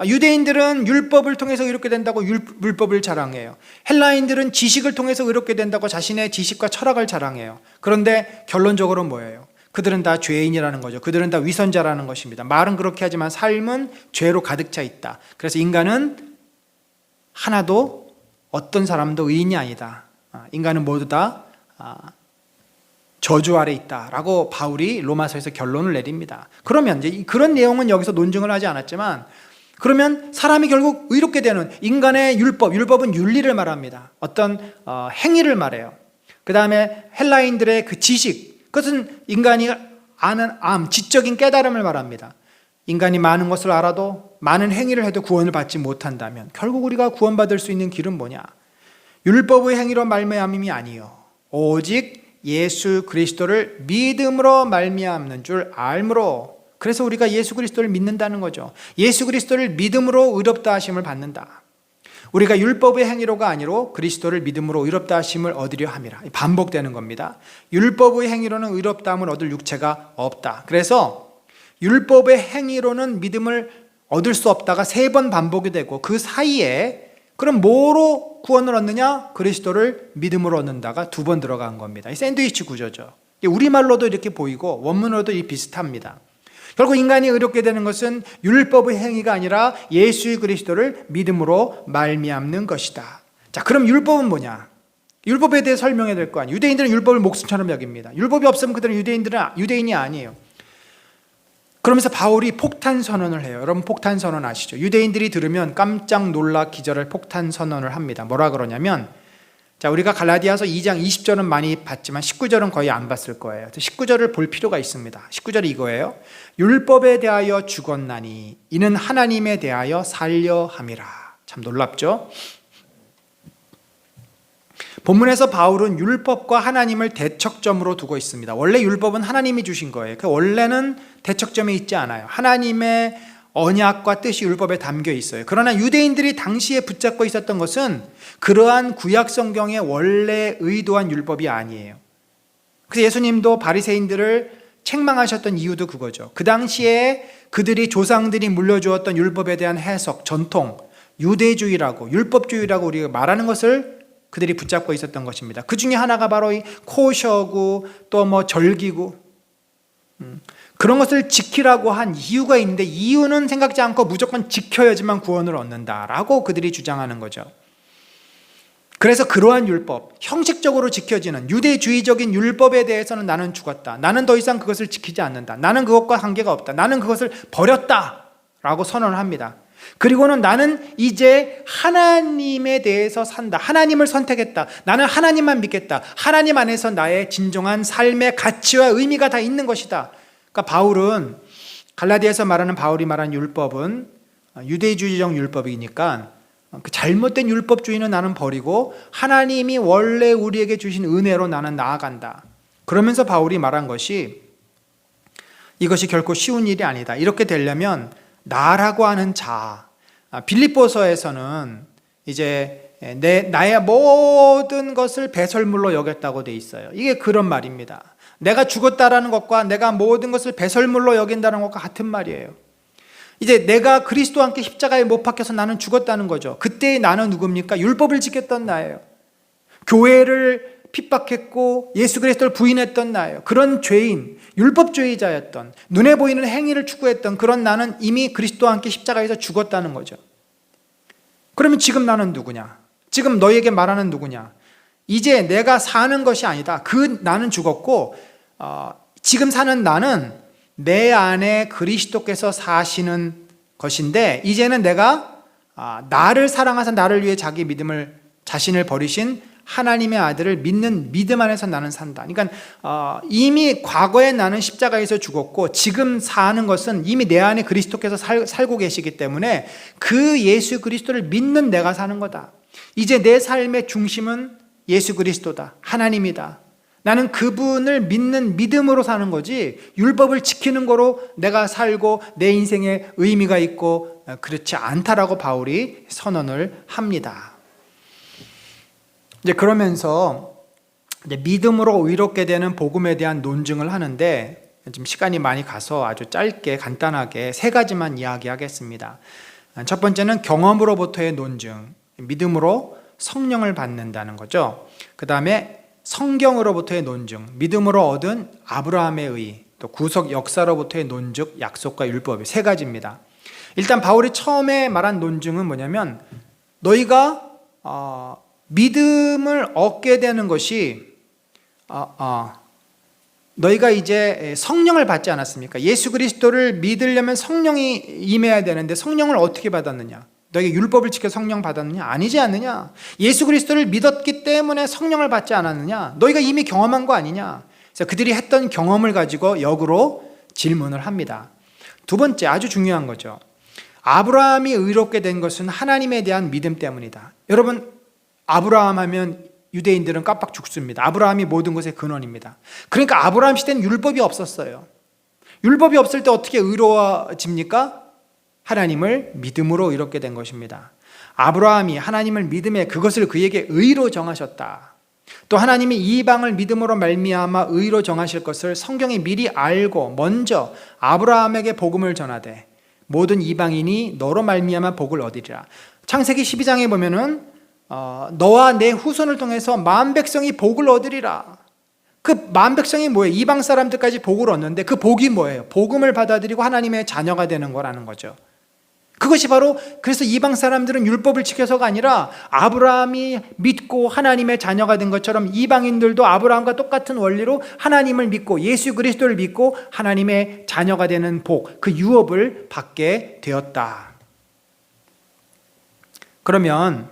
A: 유대인들은 율법을 통해서 의롭게 된다고 율법을 자랑해요. 헬라인들은 지식을 통해서 의롭게 된다고 자신의 지식과 철학을 자랑해요. 그런데 결론적으로 뭐예요? 그들은 다 죄인이라는 거죠. 그들은 다 위선자라는 것입니다. 말은 그렇게 하지만 삶은 죄로 가득 차 있다. 그래서 인간은 하나도 어떤 사람도 의인이 아니다. 인간은 모두 다 저주 아래 있다라고 바울이 로마서에서 결론을 내립니다. 그러면 이제 그런 내용은 여기서 논증을 하지 않았지만 그러면 사람이 결국 의롭게 되는 인간의 율법은 윤리를 말합니다. 어떤 행위를 말해요. 그 다음에 헬라인들의 그 지식, 그것은 인간이 아는 지적인 깨달음을 말합니다. 인간이 많은 것을 알아도 많은 행위를 해도 구원을 받지 못한다면 결국 우리가 구원받을 수 있는 길은 뭐냐? 율법의 행위로 말미암음이 아니요 오직 예수 그리스도를 믿음으로 말미암는 줄 알므로. 그래서 우리가 예수 그리스도를 믿는다는 거죠. 예수 그리스도를 믿음으로 의롭다 하심을 받는다. 우리가 율법의 행위로가 아니로 그리스도를 믿음으로 의롭다 하심을 얻으려 함이라. 반복되는 겁니다. 율법의 행위로는 의롭다함을 얻을 육체가 없다. 그래서 율법의 행위로는 믿음을 얻을 수 없다가 3번 반복이 되고 그 사이에 그럼 뭐로 구원을 얻느냐? 그리스도를 믿음으로 얻는다가 2번 들어간 겁니다. 이 샌드위치 구조죠. 우리말로도 이렇게 보이고 원문으로도 비슷합니다. 결국 인간이 의롭게 되는 것은 율법의 행위가 아니라 예수 그리스도를 믿음으로 말미암는 것이다. 자, 그럼 율법은 뭐냐? 율법에 대해 설명해야 될 거 아니에요. 유대인들은 율법을 목숨처럼 여깁니다. 율법이 없으면 그들은 유대인이 아니에요. 그러면서 바울이 폭탄 선언을 해요. 여러분 폭탄 선언 아시죠? 유대인들이 들으면 깜짝 놀라 기절할 폭탄 선언을 합니다. 뭐라 그러냐면, 자, 우리가 갈라디아서 2장 20절은 많이 봤지만 19절은 거의 안 봤을 거예요. 19절을 볼 필요가 있습니다. 19절이 이거예요. 율법에 대하여 죽었나니 이는 하나님에 대하여 살려 함이라. 참 놀랍죠? 본문에서 바울은 율법과 하나님을 대척점으로 두고 있습니다. 원래 율법은 하나님이 주신 거예요. 원래는 대척점에 있지 않아요. 하나님의 언약과 뜻이 율법에 담겨 있어요. 그러나 유대인들이 당시에 붙잡고 있었던 것은 그러한 구약 성경의 원래 의도한 율법이 아니에요. 그래서 예수님도 바리새인들을 책망하셨던 이유도 그거죠. 그 당시에 그들이 조상들이 물려주었던 율법에 대한 해석, 전통, 유대주의라고 율법주의라고 우리가 말하는 것을 그들이 붙잡고 있었던 것입니다. 그 중에 하나가 바로 이 코셔고 또 뭐 절기고 그런 것을 지키라고 한 이유가 있는데 이유는 생각지 않고 무조건 지켜야지만 구원을 얻는다라고 그들이 주장하는 거죠. 그래서 그러한 율법, 형식적으로 지켜지는 유대주의적인 율법에 대해서는 나는 죽었다. 나는 더 이상 그것을 지키지 않는다. 나는 그것과 관계가 없다. 나는 그것을 버렸다 라고 선언을 합니다. 그리고는 나는 이제 하나님에 대해서 산다. 하나님을 선택했다. 나는 하나님만 믿겠다. 하나님 안에서 나의 진정한 삶의 가치와 의미가 다 있는 것이다. 그러니까 바울은 갈라디아에서 말하는 바울이 말한 율법은 유대주의적 율법이니까 그 잘못된 율법주의는 나는 버리고 하나님이 원래 우리에게 주신 은혜로 나는 나아간다. 그러면서 바울이 말한 것이 이것이 결코 쉬운 일이 아니다. 이렇게 되려면 나라고 하는 자, 빌립보서에서는 이제 나의 모든 것을 배설물로 여겼다고 돼 있어요. 이게 그런 말입니다. 내가 죽었다라는 것과 내가 모든 것을 배설물로 여긴다는 것과 같은 말이에요. 이제 내가 그리스도와 함께 십자가에 못 박혀서 나는 죽었다는 거죠. 그때의 나는 누굽니까? 율법을 지켰던 나예요. 교회를 핍박했고 예수 그리스도를 부인했던 나예요. 그런 죄인, 율법주의자였던, 눈에 보이는 행위를 추구했던 그런 나는 이미 그리스도와 함께 십자가에서 죽었다는 거죠. 그러면 지금 나는 누구냐? 지금 너에게 말하는 누구냐? 이제 내가 사는 것이 아니다. 그 나는 죽었고 지금 사는 나는 내 안에 그리스도께서 사시는 것인데 이제는 내가 나를 사랑하사 나를 위해 자기 믿음을 자신을 버리신 하나님의 아들을 믿는 믿음 안에서 나는 산다. 그러니까 이미 과거에 나는 십자가에서 죽었고 지금 사는 것은 이미 내 안에 그리스도께서 살고 계시기 때문에 그 예수 그리스도를 믿는 내가 사는 거다. 이제 내 삶의 중심은 예수 그리스도다. 하나님이다. 나는 그분을 믿는 믿음으로 사는 거지 율법을 지키는 거로 내가 살고 내 인생에 의미가 있고 그렇지 않다라고 바울이 선언을 합니다. 이제 그러면서 이제 믿음으로 의롭게 되는 복음에 대한 논증을 하는데 지금 시간이 많이 가서 아주 짧게 간단하게 세 가지만 이야기하겠습니다. 첫 번째는 경험으로부터의 논증, 믿음으로 성령을 받는다는 거죠. 그 다음에 성경으로부터의 논증, 믿음으로 얻은 아브라함의 의, 또 구속 역사로부터의 논증, 약속과 율법이 세 가지입니다. 일단 바울이 처음에 말한 논증은 뭐냐면 너희가 믿음을 얻게 되는 것이 너희가 이제 성령을 받지 않았습니까? 예수 그리스도를 믿으려면 성령이 임해야 되는데 성령을 어떻게 받았느냐? 너희가 율법을 지켜 성령 받았느냐? 아니지 않느냐? 예수 그리스도를 믿었기 때문에 성령을 받지 않았느냐? 너희가 이미 경험한 거 아니냐? 그래서 그들이 했던 경험을 가지고 역으로 질문을 합니다. 두 번째, 아주 중요한 거죠. 아브라함이 의롭게 된 것은 하나님에 대한 믿음 때문이다. 여러분, 아브라함 하면 유대인들은 깜빡 죽습니다. 아브라함이 모든 것의 근원입니다. 그러니까 아브라함 시대는 율법이 없었어요. 율법이 없을 때 어떻게 의로워집니까? 하나님을 믿음으로 의롭게 된 것입니다. 아브라함이 하나님을 믿음에 그것을 그에게 의로 정하셨다. 또 하나님이 이방을 믿음으로 말미암아 의로 정하실 것을 성경이 미리 알고 먼저 아브라함에게 복음을 전하되 모든 이방인이 너로 말미암아 복을 얻으리라. 창세기 12장에 보면은 너와 내 후손을 통해서 만 백성이 복을 얻으리라. 그 만 백성이 뭐예요? 이방 사람들까지 복을 얻는데 그 복이 뭐예요? 복음을 받아들이고 하나님의 자녀가 되는 거라는 거죠. 그것이 바로 그래서 이방 사람들은 율법을 지켜서가 아니라 아브라함이 믿고 하나님의 자녀가 된 것처럼 이방인들도 아브라함과 똑같은 원리로 하나님을 믿고 예수 그리스도를 믿고 하나님의 자녀가 되는 복, 그 유업을 받게 되었다. 그러면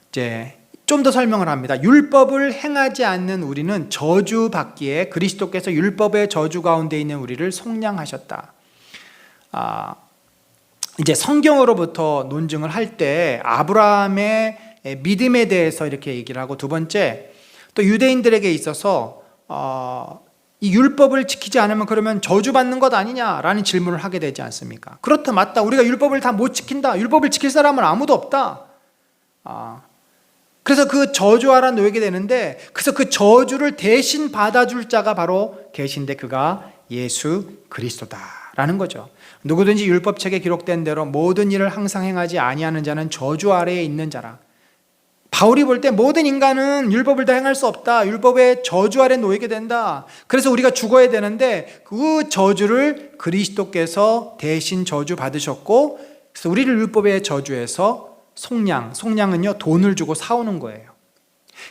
A: 이제 좀 더 설명을 합니다. 율법을 행하지 않는 우리는 저주받기에 그리스도께서 율법의 저주 가운데 있는 우리를 속량하셨다. 이제 성경으로부터 논증을 할 때 아브라함의 믿음에 대해서 이렇게 얘기를 하고, 두 번째 또 유대인들에게 있어서 이 율법을 지키지 않으면 그러면 저주받는 것 아니냐라는 질문을 하게 되지 않습니까? 그렇다, 맞다. 우리가 율법을 다 못 지킨다. 율법을 지킬 사람은 아무도 없다. 그래서 그 저주 아래 놓이게 되는데, 그래서 그 저주를 대신 받아줄 자가 바로 계신데 그가 예수 그리스도다라는 거죠. 누구든지 율법책에 기록된 대로 모든 일을 항상 행하지 아니하는 자는 저주 아래에 있는 자라. 바울이 볼 때 모든 인간은 율법을 다 행할 수 없다. 율법의 저주 아래 놓이게 된다. 그래서 우리가 죽어야 되는데 그 저주를 그리스도께서 대신 저주 받으셨고, 그래서 우리를 율법의 저주에서 속량은요 돈을 주고 사오는 거예요.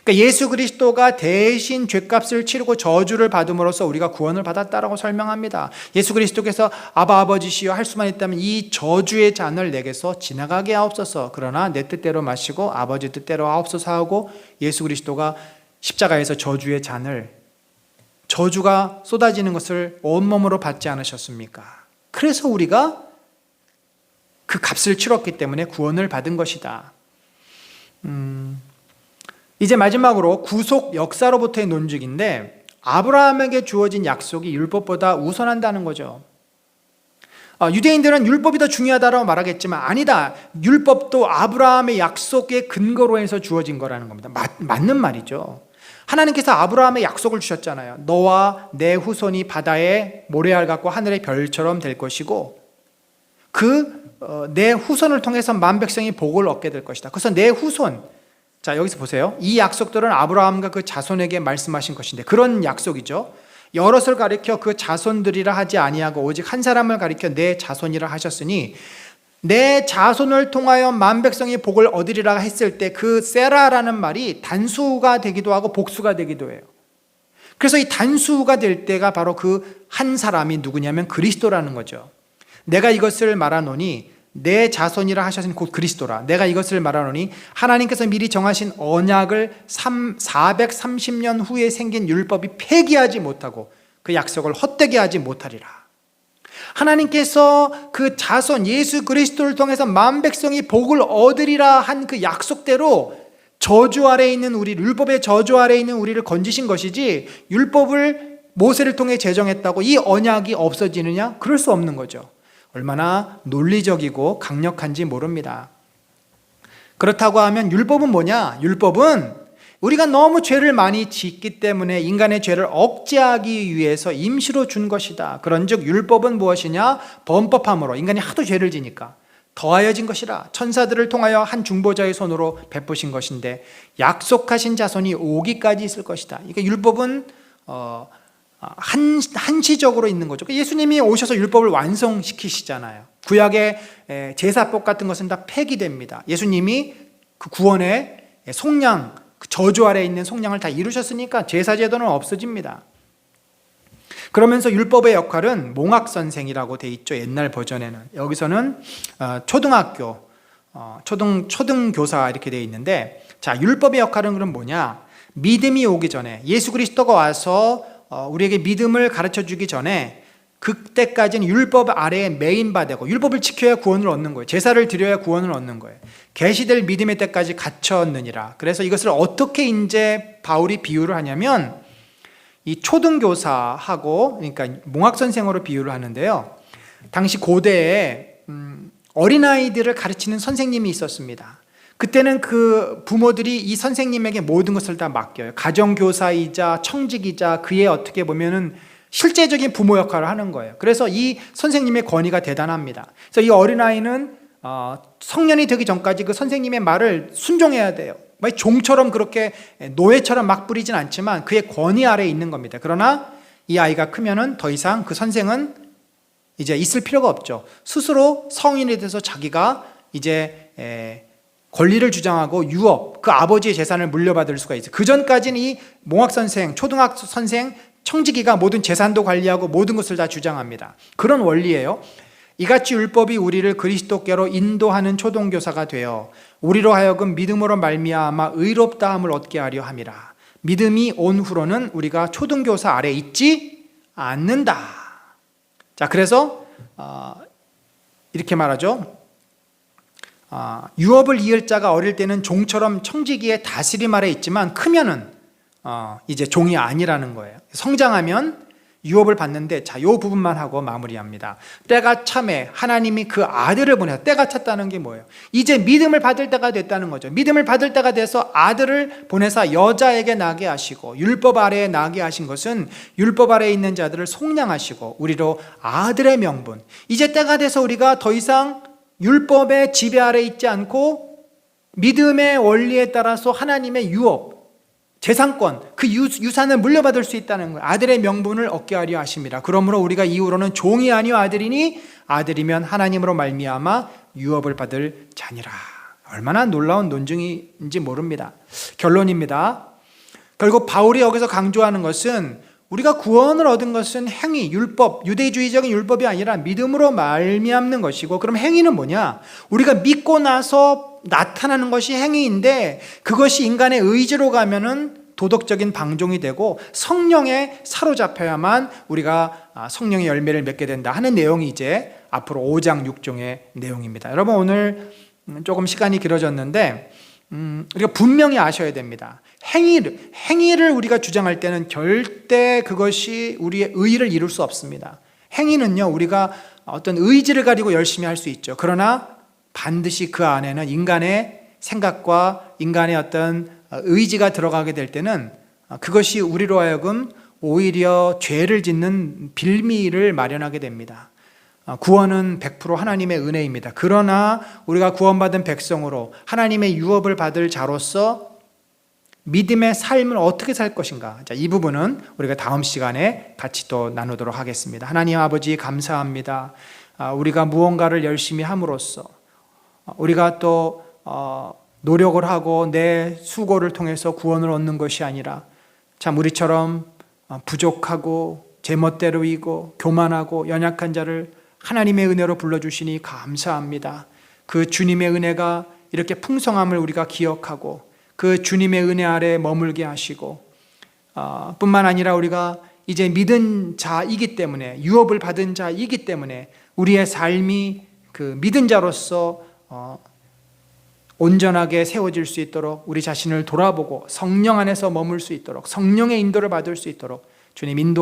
A: 그러니까 예수 그리스도가 대신 죗값을 치르고 저주를 받음으로써 우리가 구원을 받았다라고 설명합니다. 예수 그리스도께서 아바 아버지시여 할 수만 있다면 이 저주의 잔을 내게서 지나가게 하옵소서. 그러나 내 뜻대로 마시고 아버지 뜻대로 하옵소서 하고 예수 그리스도가 십자가에서 저주의 잔을, 저주가 쏟아지는 것을 온몸으로 받지 않으셨습니까? 그래서 우리가 그 값을 치렀기 때문에 구원을 받은 것이다. 이제 마지막으로 구속 역사로부터의 논증인데, 아브라함에게 주어진 약속이 율법보다 우선한다는 거죠. 유대인들은 율법이 더 중요하다고 말하겠지만 아니다. 율법도 아브라함의 약속의 근거로 해서 주어진 거라는 겁니다. 맞는 말이죠. 하나님께서 아브라함의 약속을 주셨잖아요. 너와 내 후손이 바다의 모래알 같고 하늘의 별처럼 될 것이고 내 후손을 통해서 만 백성이 복을 얻게 될 것이다. 그래서 내 후손, 자 여기서 보세요. 이 약속들은 아브라함과 그 자손에게 말씀하신 것인데, 그런 약속이죠. 여럿을 가리켜 그 자손들이라 하지 아니하고 오직 한 사람을 가리켜 내 자손이라 하셨으니, 내 자손을 통하여 만 백성이 복을 얻으리라 했을 때 그 세라라는 말이 단수가 되기도 하고 복수가 되기도 해요. 그래서 이 단수가 될 때가 바로 그 한 사람이 누구냐면 그리스도라는 거죠. 내가 이것을 말하노니, 내 자손이라 하셨으니 곧 그리스도라. 내가 이것을 말하노니 하나님께서 미리 정하신 언약을 430년 후에 생긴 율법이 폐기하지 못하고 그 약속을 헛되게 하지 못하리라. 하나님께서 그 자손 예수 그리스도를 통해서 만 백성이 복을 얻으리라 한 그 약속대로 저주 아래에 있는 우리, 율법의 저주 아래에 있는 우리를 건지신 것이지, 율법을 모세를 통해 제정했다고 이 언약이 없어지느냐? 그럴 수 없는 거죠. 얼마나 논리적이고 강력한지 모릅니다. 그렇다고 하면 율법은 뭐냐? 율법은 우리가 너무 죄를 많이 짓기 때문에 인간의 죄를 억제하기 위해서 임시로 준 것이다. 그런즉 율법은 무엇이냐? 범법함으로, 인간이 하도 죄를 지니까 더하여진 것이라. 천사들을 통하여 한 중보자의 손으로 베푸신 것인데 약속하신 자손이 오기까지 있을 것이다. 그러니까 율법은 한시적으로 있는 거죠. 예수님이 오셔서 율법을 완성시키시잖아요. 구약의 제사법 같은 것은 다 폐기됩니다. 예수님이 그 구원의 속량, 그 저주 아래에 있는 속량을 다 이루셨으니까 제사제도는 없어집니다. 그러면서 율법의 역할은 몽학선생이라고 돼 있죠. 옛날 버전에는. 여기서는 초등학교, 초등교사 이렇게 돼 있는데, 자, 율법의 역할은 그럼 뭐냐? 믿음이 오기 전에, 예수 그리스도가 와서 우리에게 믿음을 가르쳐 주기 전에 그때까지는 율법 아래에 매인바되고 율법을 지켜야 구원을 얻는 거예요. 제사를 드려야 구원을 얻는 거예요. 계시될 믿음의 때까지 갇혔느니라. 그래서 이것을 어떻게 이제 바울이 비유를 하냐면, 이 초등교사하고, 그러니까 몽학선생으로 비유를 하는데요. 당시 고대에 어린아이들을 가르치는 선생님이 있었습니다. 그때는 그 부모들이 이 선생님에게 모든 것을 다 맡겨요. 가정교사이자 청직이자 그의 어떻게 보면은 실제적인 부모 역할을 하는 거예요. 그래서 이 선생님의 권위가 대단합니다. 그래서 이 어린아이는 성년이 되기 전까지 그 선생님의 말을 순종해야 돼요. 종처럼 그렇게 노예처럼 막 부리진 않지만 그의 권위 아래에 있는 겁니다. 그러나 이 아이가 크면은 더 이상 그 선생은 이제 있을 필요가 없죠. 스스로 성인이 돼서 자기가 이제 권리를 주장하고 유업, 그 아버지의 재산을 물려받을 수가 있어요. 그 전까지는 이 몽학선생, 초등학선생, 청지기가 모든 재산도 관리하고 모든 것을 다 주장합니다. 그런 원리예요. 이같이 율법이 우리를 그리스도께로 인도하는 초등교사가 되어 우리로 하여금 믿음으로 말미암아 의롭다함을 얻게 하려 함이라. 믿음이 온 후로는 우리가 초등교사 아래 있지 않는다. 자, 그래서 이렇게 말하죠. 유업을 이을 자가 어릴 때는 종처럼 청지기의 다스림 아래 있지만 크면은 이제 종이 아니라는 거예요. 성장하면 유업을 받는데, 자, 요 부분만 하고 마무리합니다. 때가 참에 하나님이 그 아들을 보내서, 때가 찼다는 게 뭐예요? 이제 믿음을 받을 때가 됐다는 거죠. 믿음을 받을 때가 돼서 아들을 보내서 여자에게 나게 하시고, 율법 아래에 나게 하신 것은 율법 아래에 있는 자들을 속량하시고 우리로 아들의 명분, 이제 때가 돼서 우리가 더 이상 율법의 지배 아래 있지 않고 믿음의 원리에 따라서 하나님의 유업, 재산권, 그 유산을 물려받을 수 있다는 거예요. 아들의 명분을 얻게 하려 하십니다. 그러므로 우리가 이후로는 종이 아니요 아들이니 아들이면 하나님으로 말미암아 유업을 받을 자니라. 얼마나 놀라운 논증인지 모릅니다. 결론입니다. 결국 바울이 여기서 강조하는 것은 우리가 구원을 얻은 것은 행위, 율법, 유대주의적인 율법이 아니라 믿음으로 말미암는 것이고, 그럼 행위는 뭐냐? 우리가 믿고 나서 나타나는 것이 행위인데, 그것이 인간의 의지로 가면은 도덕적인 방종이 되고 성령에 사로잡혀야만 우리가 성령의 열매를 맺게 된다 하는 내용이 이제 앞으로 5장 6종의 내용입니다. 여러분, 오늘 조금 시간이 길어졌는데 우리가 분명히 아셔야 됩니다. 행위를 우리가 주장할 때는 절대 그것이 우리의 의의를 이룰 수 없습니다. 행위는요, 우리가 어떤 의지를 가지고 열심히 할 수 있죠. 그러나 반드시 그 안에는 인간의 생각과 인간의 어떤 의지가 들어가게 될 때는 그것이 우리로 하여금 오히려 죄를 짓는 빌미를 마련하게 됩니다. 구원은 100% 하나님의 은혜입니다. 그러나 우리가 구원받은 백성으로 하나님의 유업을 받을 자로서 믿음의 삶을 어떻게 살 것인가, 자, 이 부분은 우리가 다음 시간에 같이 또 나누도록 하겠습니다. 하나님 아버지, 감사합니다. 우리가 무언가를 열심히 함으로써 우리가 또 노력을 하고 내 수고를 통해서 구원을 얻는 것이 아니라 참 우리처럼 부족하고 제멋대로이고 교만하고 연약한 자를 하나님의 은혜로 불러주시니 감사합니다. 그 주님의 은혜가 이렇게 풍성함을 우리가 기억하고 그 주님의 은혜 아래 머물게 하시고, 뿐만 아니라 우리가 이제 믿은 자이기 때문에, 유업을 받은 자이기 때문에 우리의 삶이 그 믿은 자로서 온전하게 세워질 수 있도록 우리 자신을 돌아보고 성령 안에서 머물 수 있도록, 성령의 인도를 받을 수 있도록 주님 인도